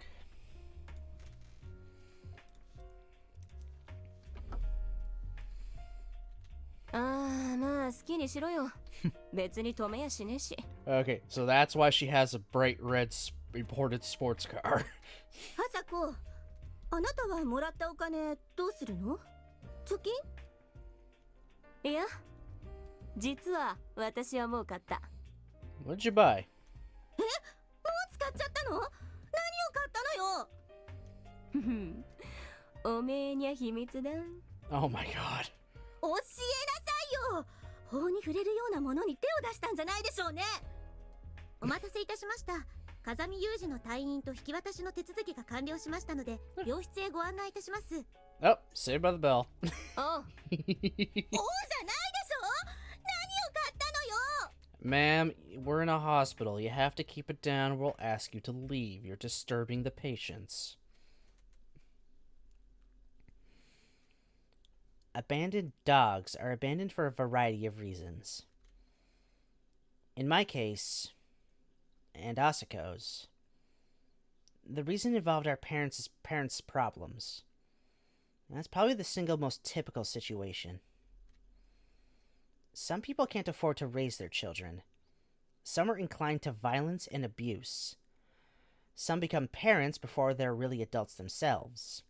Okay, so that's why she has a bright red imported sports car. 朝子、あなたはもらったお金どうするの？貯金？いや、実は私はもう買った。What'd you buy? もう使っちゃったの？何を買ったのよ。おめえには秘密だ。Oh my god. 教えなさいよ。法に触れるようなものに手を出したんじゃないでしょうね。お待たせいたしました。風見裕二の退院と引き渡しの手続きが完了しましたので、病室へご案内いたします。Oh, saved by the bell. おう。おうじゃないでしょ。何を買ったのよ。 Ma'am, we're in a hospital. You have to keep it down or we'll ask you to leave. You're disturbing the patients. Abandoned dogs are abandoned for a variety of reasons. In my case, and Asiko's, the reason involved our parents' problems. And that's probably the single most typical situation. Some people can't afford to raise their children. Some are inclined to violence and abuse. Some become parents before they're really adults themselves.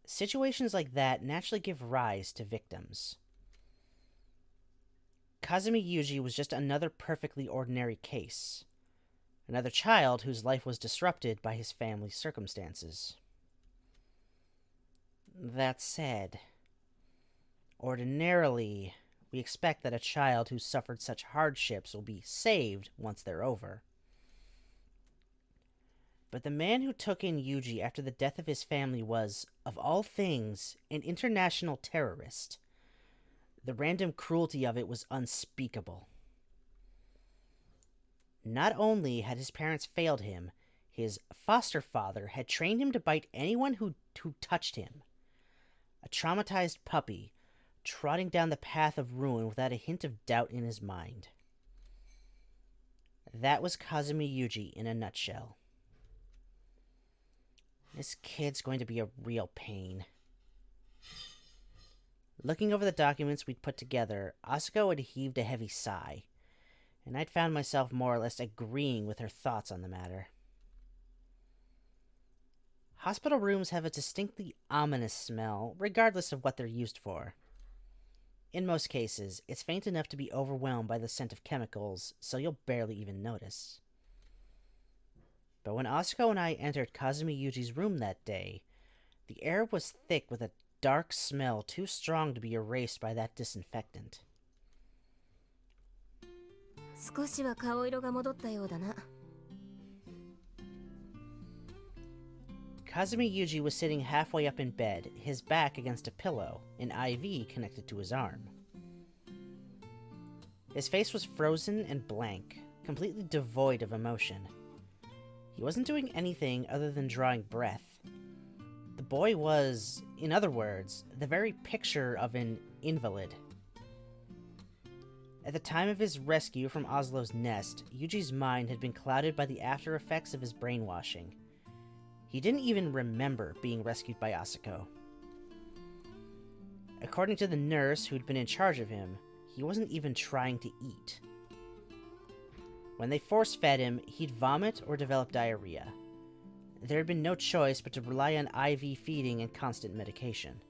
Situations like that naturally give rise to victims. Kazumi Yuji was just another perfectly ordinary case. Another child whose life was disrupted by his family's circumstances. That said, ordinarily, we expect that a child who suffered such hardships will be saved once they're over. But the man who took in Yuji after the death of his family was, of all things, an international terrorist. The random cruelty of it was unspeakable. Not only had his parents failed him, his foster father had trained him to bite anyone who touched him. A traumatized puppy, trotting down the path of ruin without a hint of doubt in his mind. That was Kazumi Yuji in a nutshell. This kid's going to be a real pain. Looking over the documents we'd put together, Asako had heaved a heavy sigh, and I'd found myself more or less agreeing with her thoughts on the matter. Hospital rooms have a distinctly ominous smell, regardless of what they're used for. In most cases, it's faint enough to be overwhelmed by the scent of chemicals, so you'll barely even notice. But when Asako and I entered Kazumi Yuji's room that day, the air was thick with a dark smell too strong to be erased by that disinfectant. 少しは顔色が戻ったようだな。 Kazumi Yuji was sitting halfway up in bed, his back against a pillow, an IV connected to his arm. His face was frozen and blank, completely devoid of emotion. He wasn't doing anything other than drawing breath. The boy was, in other words, the very picture of an invalid. At the time of his rescue from Oslo's nest, Yuji's mind had been clouded by the after effects of his brainwashing. He didn't even remember being rescued by Asako. According to the nurse who'd been in charge of him, he wasn't even trying to eat. When they force-fed him, he'd vomit or develop diarrhea. There had been no choice but to rely on IV feeding and constant medication.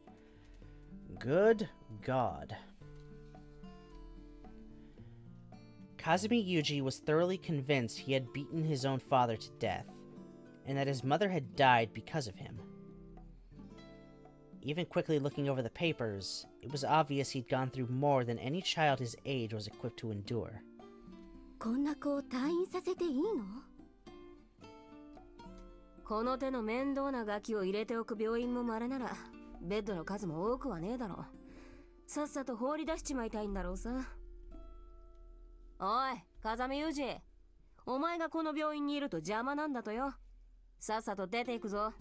Good God. Kazumi Yuji was thoroughly convinced he had beaten his own father to death, and that his mother had died because of him. Even quickly looking over the papers, it was obvious he'd gone through more than any child his age was equipped to endure. こんな子を退院させていいの？この手の面倒なガキを入れておく病院も稀なら、ベッドの数も多くはねえだろ。さっさと放り出しちまいたいんだろうさ。おい、風見裕二。お前がこの病院にいると邪魔なんだとよ。さっさと出ていくぞ。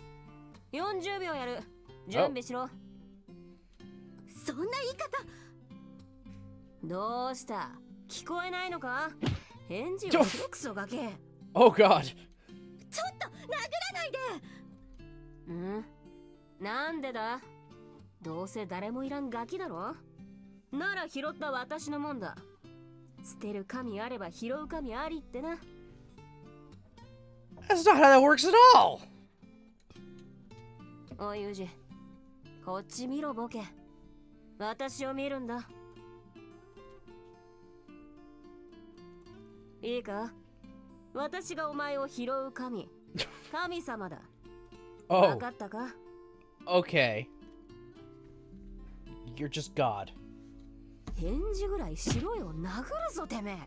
40秒やる。準備しろ。そんな言い方。どうした？聞こえないのか？返事をしろクソガキ。Oh God. ちょっと殴らないで。ん？なんでだ？どうせ誰もいらんガキだろ？なら拾った私のもんだ。捨てる神あれば拾う神ありってな。That's not how that works at all! おいユージ、こっち見ろボケ。私を見るんだ。いいか？私がお前を拾う神。神様だ。わかったか？ Okay. You're just God. 返事ぐらいしろよ。殴るぞてめえ。殴り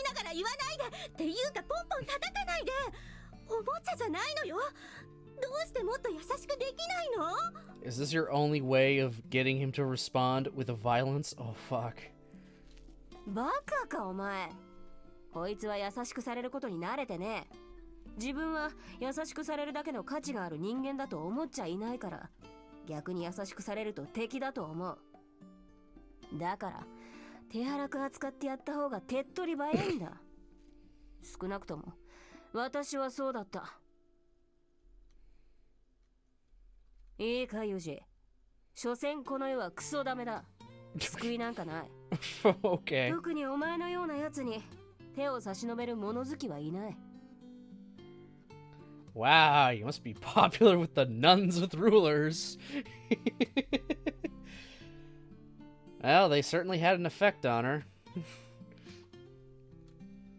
ながら言わないでっていうかポンポン叩かないで。おもちゃじゃないのよ。どうしてもっと優しくできないの？ Is this your only way of getting him to respond with a violence? Oh, fuck. バカかお前。こいつは優しくされることに慣れてね。自分は優しくされるだけの価値がある人間だと思っちゃいないから、逆に優しくされると敵だと思う。だから手荒く扱ってやった方が手っ取り早いんだ。少なくとも私はそうだった。いいかユージ、所詮この世はクソダメだ。救いなんかない。Okay. 特にお前のようなやつに手を差し伸べる物好きはいない。Wow, you must be popular with the nuns with rulers. Well, they certainly had an effect on her.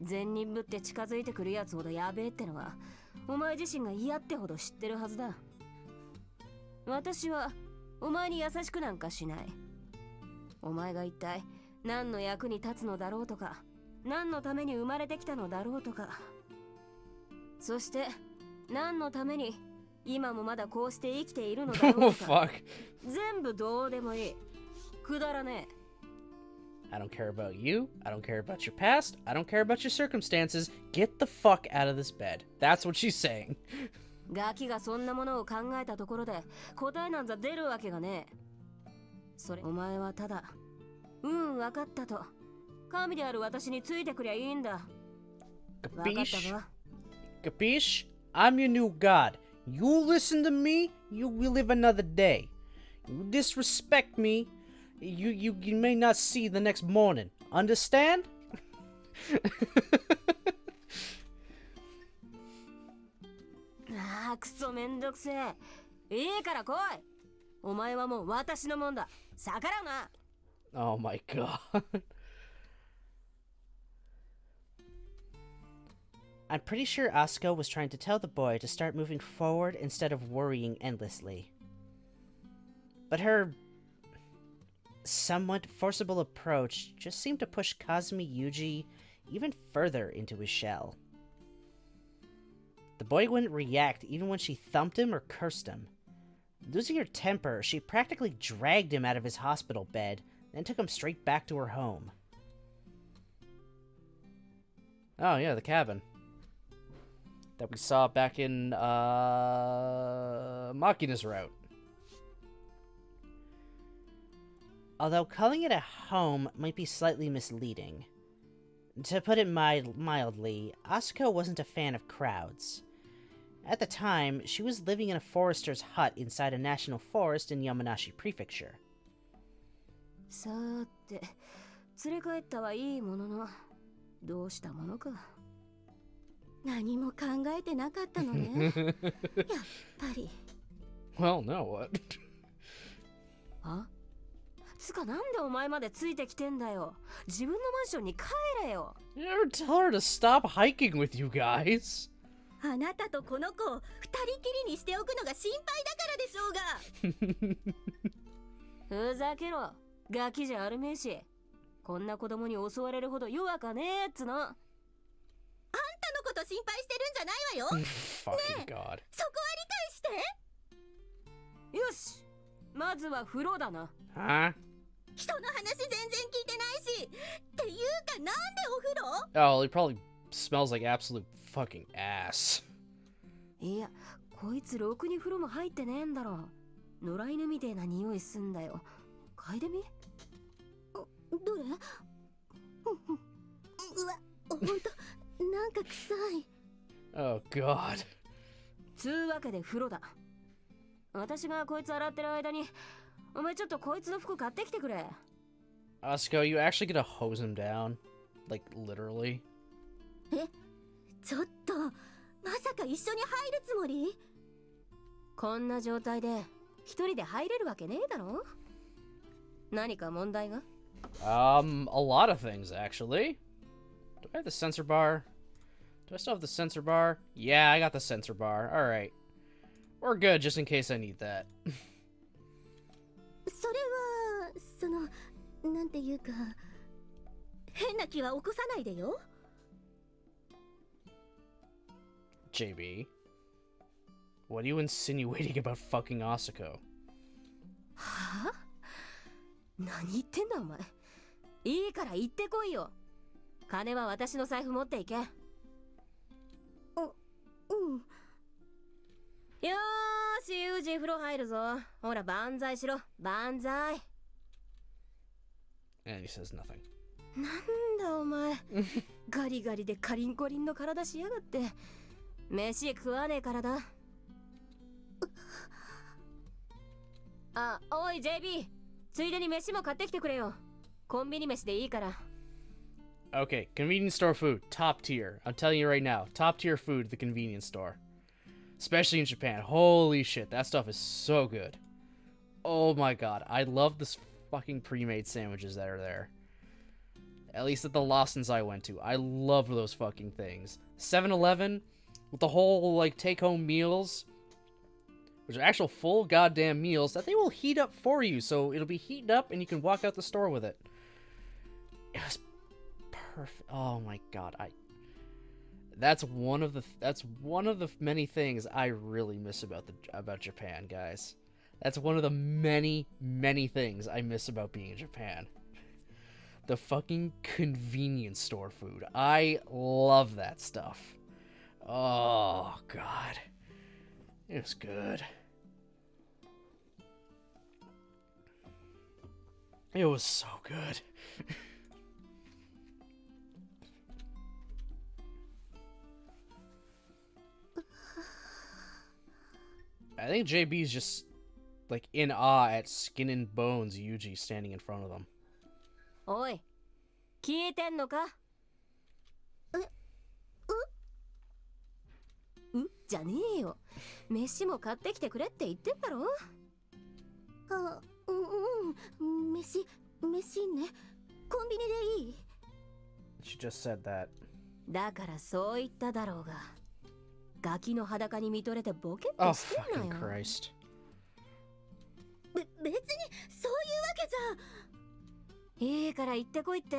善人ぶって近づいてくるやつほどやべえってのはお前自身が嫌ってほど知ってるはずだ。私はお前に優しくなんかしない。お前が一体何の役に立つのだろうとか、何のために生まれてきたのだろうとか、そして何のために今もまだこうして生きているのだろ Oh, うとか、 fuck. 全部どうでもいい。くだらねえ。I don't care about you. I don't care about your past. I don't care about your circumstances. Get the fuck out of this bed. That's what she's saying. ガキがそんなものを考えたところで答えなんざ出るわけがねえ。それお前はただ分かったと神である私についてくりゃいいんだ。分かった Capiche? か？ Capiche? I'm your new god. You listen to me, you will live another day. You disrespect me, you may not see the next morning. Understand? ああ、くそめんどくせえ。いいから来い。お前はもう私のもんだ。逆らうな。Oh my god. I'm pretty sure Asuko was trying to tell the boy to start moving forward instead of worrying endlessly. But her somewhat forcible approach just seemed to push Kazumi Yuji even further into his shell. The boy wouldn't react even when she thumped him or cursed him. Losing her temper, she practically dragged him out of his hospital bed, then took him straight back to her home. Oh yeah, the cabin that we saw back in Makina's route. Although calling it a home might be slightly misleading. To put it mildly, Asuko wasn't a fan of crowds. At the time, she was living in a forester's hut inside a national forest in Yamanashi Prefecture. さーて、連れ帰ったはいいものの、どうしたものか。何も考えてなかったのね。やっぱり。Well, now what? あ？つかなんでお前までついてきてんだよ。自分のマンションに帰れよ。You ever tell her to stop hiking with you guys? あなたとこの子を二人きりにしておくのが心配だからでしょうが。ふざけろ。ガキじゃあるめえし。こんな子供に襲われるほど弱かねえっつの。あんたのこと心配してるんじゃないわよ。Fucking God. そこは理解して。よし。まずは風呂だな。Huh? 人の話全然聞いてないし。っていうかなんでお風呂？ Oh, he probably smells like absolute fucking ass. いや、こいつろくに風呂も入ってねえんだろ。野良犬みてえな匂いすんだよ。嗅いでみ？どれ？うわ、ほんと、なんか臭い。Oh God. つうわけで風呂だ。私がこいつ洗ってる間に、お前ちょっとこいつの服買ってきてくれ。Asuko, you actually gonna hose him down? Like, literally? え、ちょっと、まさか一緒に入るつもり？こんな状態で一人で入れるわけねえだろ。何か問題が？ A lot of things, actually. Do I have the sensor bar? Do I still have the sensor bar? Yeah, I got the sensor bar. Alright. We're good, just in case I need that. それは、そのなんていうか変な気は起こさないでよ。 JB, what are you insinuating about fucking Asako? はあ？何言ってんだお前。いいから行ってこいよ。金は私の財布持っていけ。よーし、ユージ風呂入るぞ。ほら万歳しろ、万歳。 And he says nothing. なんだお前。ガリガリでカリンコリンの体しやがって。飯食わねえからだ。あ、おい JB、 ついでに飯も買ってきてくれよ。コンビニ飯でいいから。 Okay, convenience store food, top tier. I'm telling you right now, top tier food at the convenience store. Especially in Japan. Holy shit, that stuff is so good. Oh my god, I love this fucking pre-made sandwiches that are there. At least at the Lawson's I went to. I love those fucking things. 7-Eleven, with the whole, like, take-home meals, which are actual full goddamn meals that they will heat up for you, so it'll be heated up and you can walk out the store with it. It was perfect. Oh my god, that's one of the many things I really miss about Japan, guys. That's one of the many things I miss about being in Japan. The fucking convenience store food. I love that stuff. Oh god. It was good. It was so good. I think JB's just, like, in awe at Skin and Bones Yuji standing in front of them. おい、聞いてんのか？じゃねえよ。飯も買ってきてくれって言ってんだろ。飯ね。コンビニでいい？ She just said that. だからそう言っただろうが。ガキの裸に見とれてボケっ Oh, てしてん fucking なよ。Christ. 別にそういうわけじゃ。いいから行ってこいって。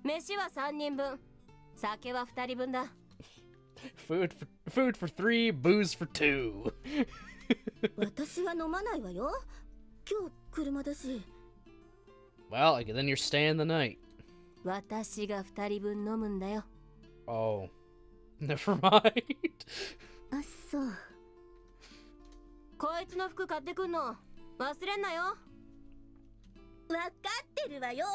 飯は3人分、酒は2人分だ。Food for 3, booze for 2. 私は飲まないわよ。今日車だし。Well, then you're staying the night. 私が2人分飲むんだよ。Oh. Never mind. あ、そう。こいつの服買ってくんの忘れんなよ。わかってるわよ。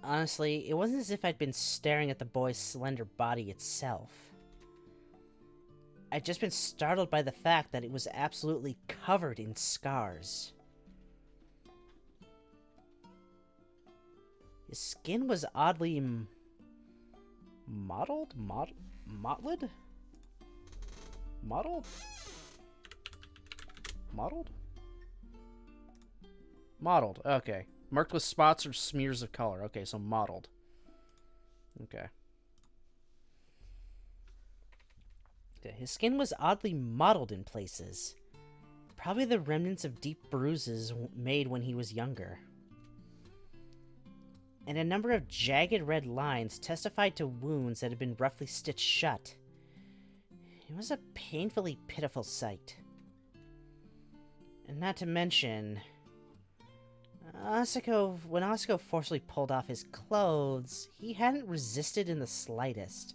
Honestly, it wasn't as if I'd been staring at the boy's slender body itself. I'd just been startled by the fact that it was absolutely covered in scars. His skin was oddly mottled? Mottled? Mottled? Mottled? Mottled, okay. Marked with spots or smears of color. Okay, so mottled. Okay. His skin was oddly mottled in places. Probably the remnants of deep bruises made when he was younger. And a number of jagged red lines testified to wounds that had been roughly stitched shut. It was a painfully pitiful sight. And not to mention... when Asako forcibly pulled off his clothes, he hadn't resisted in the slightest.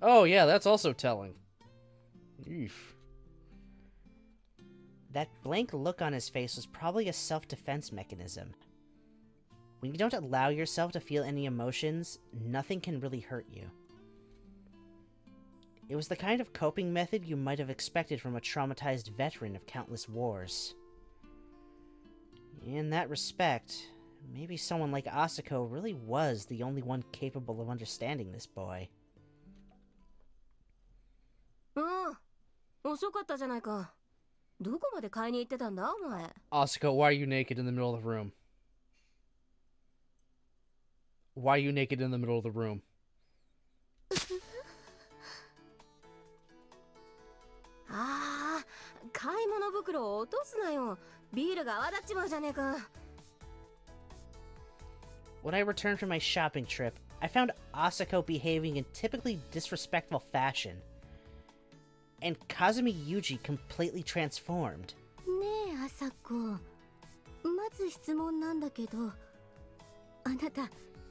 Oh yeah, that's also telling. Eesh. That blank look on his face was probably a self-defense mechanism. When you don't allow yourself to feel any emotions, nothing can really hurt you. It was the kind of coping method you might have expected from a traumatized veteran of countless wars. In that respect, maybe someone like Asako really was the only one capable of understanding this boy. 遅かったじゃないか。どこまで買いに行ってたんだお前。Asako, why are you naked in the middle of the room? Why are you naked in the middle of the room? あ買い物袋を落とすなよ。ビールが泡立っちまうじゃねえか。When I returned from my shopping trip, I found Asako behaving in typically disrespectful fashion, and Kazumi Yuji completely transformed. ねえ、朝子。まず質問なんだけど、あなた、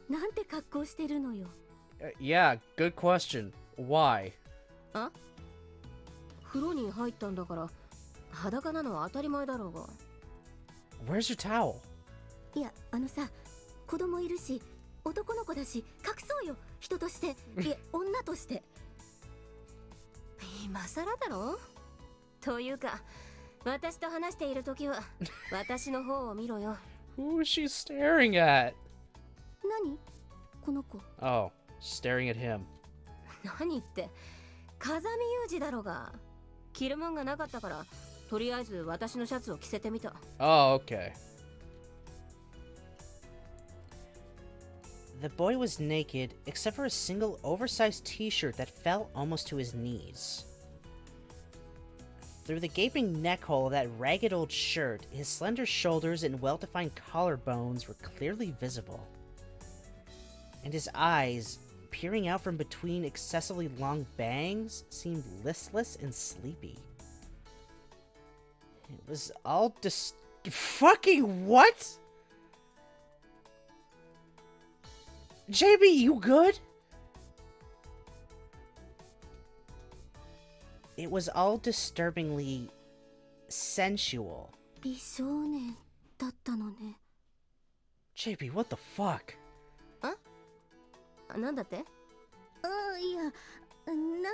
なんて格好してるのよ。Yeah, good question. Why? あ？風呂に入ったんだから裸なのは当たり前だろうが。 Where's your towel? いや、さ、子供いるし、男の子だし、隠そうよ、人として、いえ、女として。今更だろ？というか、私と話しているときは私の方を見ろよ。Who is she staring at? 何？この子。Oh, staring at him. 何って、風見裕二だろうが。着るもんがなかったから、とりあえず私のシャツを着せてみた。Oh, okay. The boy was naked except for a single oversized t-shirt that fell almost to his knees. Through the gaping neck hole of that ragged old shirt, his slender shoulders and well-defined collarbones were clearly visible. And his eyes, peering out from between excessively long bangs, seemed listless and sleepy. It was all fucking what? JB, you good? It was all disturbingly sensual. 美少年だったのね。JB, what the fuck? なんだって？いや、なん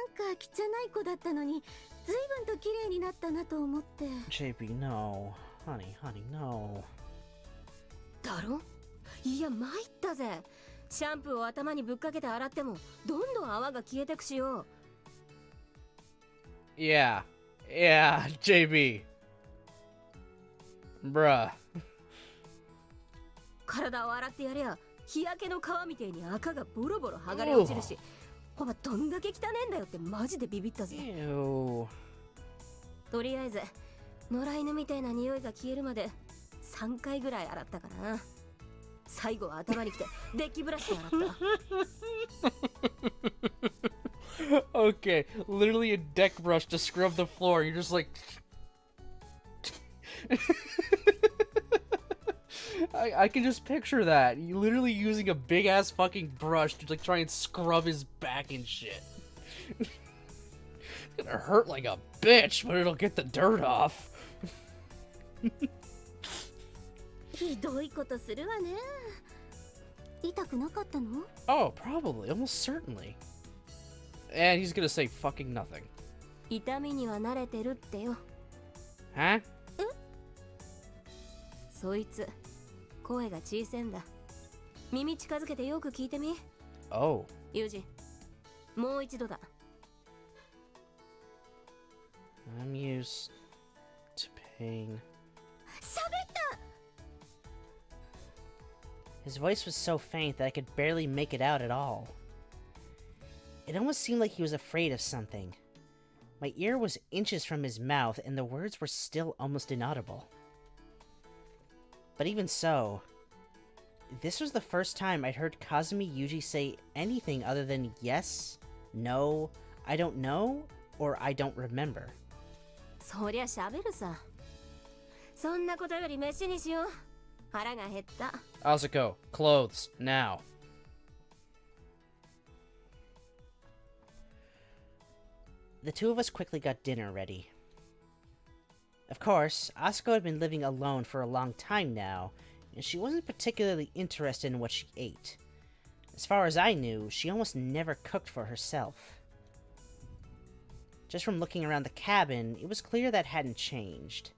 か汚い子だったのに、随分と綺麗になったなと思って。JB, no. Honey, no. だろ？いや、参ったぜ。シャンプーを頭にぶっかけて洗ってもどんどん泡が消えてくしよ。Yeah, JB. Bruh. 体を洗ってやりゃ日焼けの皮みてえに赤がボロボロ剥がれ落ちるし、ほばどんだけ汚ねえんだよってマジでビビったぜ。 Ew. とりあえず野良犬みたいな匂いが消えるまで3回ぐらい洗ったかな。最後は頭にきてデッキブラシで洗った。Okay, literally a deck brush to scrub the floor. You're just like... I can just picture that. You literally using a big ass fucking brush to like try and scrub his back and shit. It's gonna hurt like a bitch, but it'll get the dirt off. ひどいことするわね。痛くなかったの？ Oh, probably, almost certainly. And he's gonna say fucking nothing. 痛みには慣れてるってよ。 Huh? そいつ声が小せんだ。耳近づけてよく聞いてみ。 Oh. ユージ、もう一度だ。 I'm used to pain. 喋った！ His voice was so faint that I could barely make it out at all. It almost seemed like he was afraid of something. My ear was inches from his mouth, and the words were still almost inaudible. But even so, this was the first time I'd heard Kazumi Yuji say anything other than yes, no, I don't know, or I don't remember. そりゃ喋るさ。そんなことより飯にしよう。腹が減った。 Asako, clothes, now. The two of us quickly got dinner ready. Of course, Asako had been living alone for a long time now, and she wasn't particularly interested in what she ate. As far as I knew, she almost never cooked for herself. Just from looking around the cabin, it was clear that hadn't changed.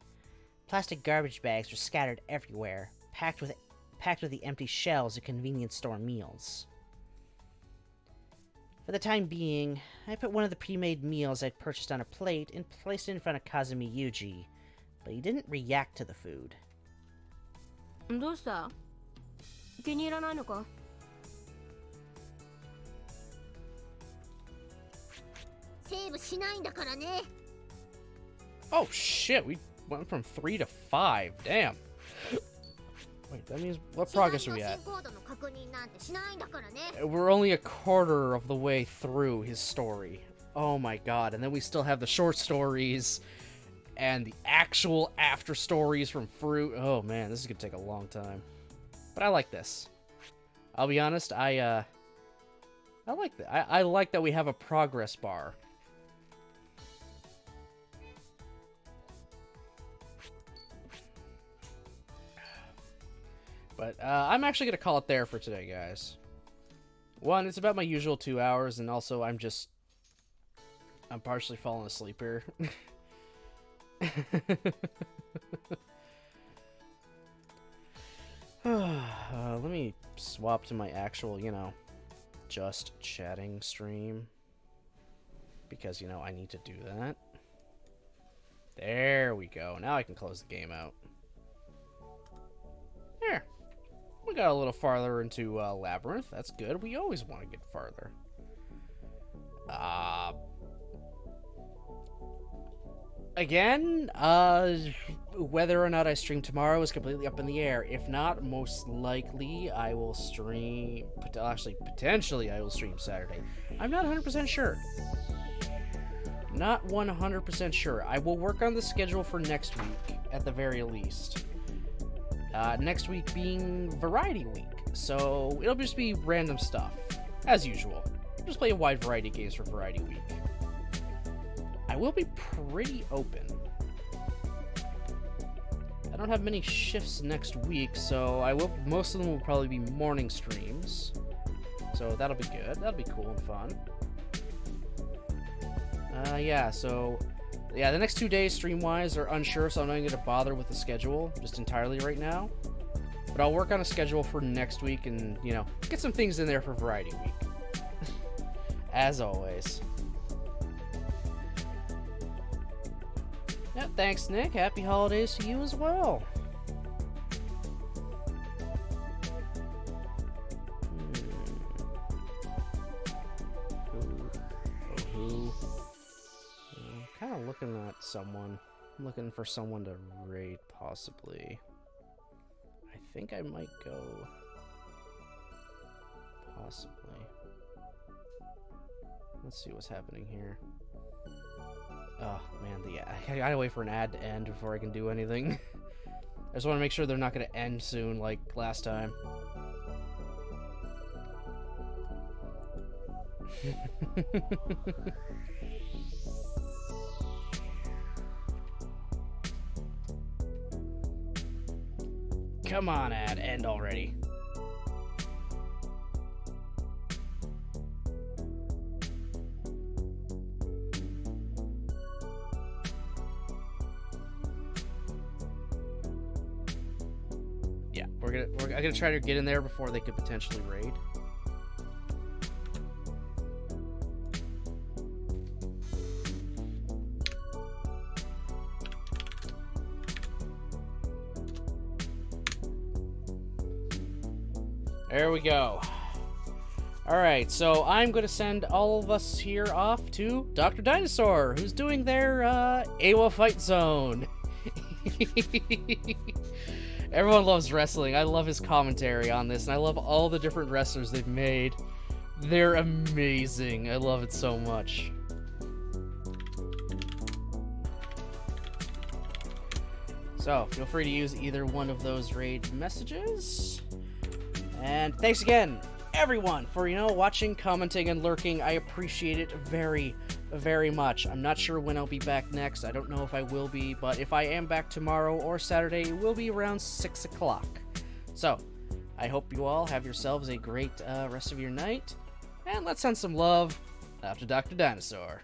Plastic garbage bags were scattered everywhere, packed with the empty shells of convenience store meals. For the time being, I put one of the pre-made meals I'd purchased on a plate and placed it in front of Kazumi Yuji, but he didn't react to the food. どうした？気に入らないのか？セーブしないんだからね。Oh shit, we went from 3 to 5. Damn. Wait, that means what progress are we at? コードの確認なんてしないんだからね。 We're only a quarter of the way through his story. Oh my god, and then we still have the short stories and the actual after stories from Fruit. Oh man, this is gonna take a long time. But I like this. I'll be honest, I like that. I like that we have a progress bar. But I'm actually gonna call it there for today, guys. One, it's about my usual 2 hours, and also I'm partially falling asleep here. Let me swap to my actual, just chatting stream. Because, I need to do that. There we go. Now I can close the game out. There. We got a little farther into Labyrinth. That's good. We always want to get farther. Again, whether or not I stream tomorrow is completely up in the air. If not, most likely I will stream... Actually, potentially I will stream Saturday. I'm not 100% sure. Not 100% sure. I will work on the schedule for next week, at the very least. Next week being Variety Week, so it'll just be random stuff, as usual. Just play a wide variety of games for Variety Week. I will be pretty open. I don't have many shifts next week, so most of them will probably be morning streams. So that'll be good. That'll be cool and fun. Yeah, the next 2 days stream-wise are unsure, so I'm not going to bother with the schedule just entirely right now. But I'll work on a schedule for next week and, get some things in there for Variety Week. As always. Yeah, thanks, Nick. Happy holidays to you as well. I'm kind of looking at someone. I'm looking for someone to raid, possibly. I think I might go... Possibly. Let's see what's happening here. Oh, man, I gotta wait for an ad to end before I can do anything. I just want to make sure they're not gonna end soon, like last time. Come on, ad, end already. Yeah, I'm gonna try to get in there before they could potentially raid. There we go. Alright, so I'm going to send all of us here off to Dr. Dinosaur, who's doing their AWA Fight Zone. Everyone loves wrestling. I love his commentary on this, and I love all the different wrestlers they've made. They're amazing. I love it so much. So, feel free to use either one of those raid messages. And thanks again, everyone, for, watching, commenting, and lurking. I appreciate it very, very much. I'm not sure when I'll be back next. I don't know if I will be, but if I am back tomorrow or Saturday, it will be around 6 o'clock. So, I hope you all have yourselves a great rest of your night, and let's send some love out to Dr. Dinosaur.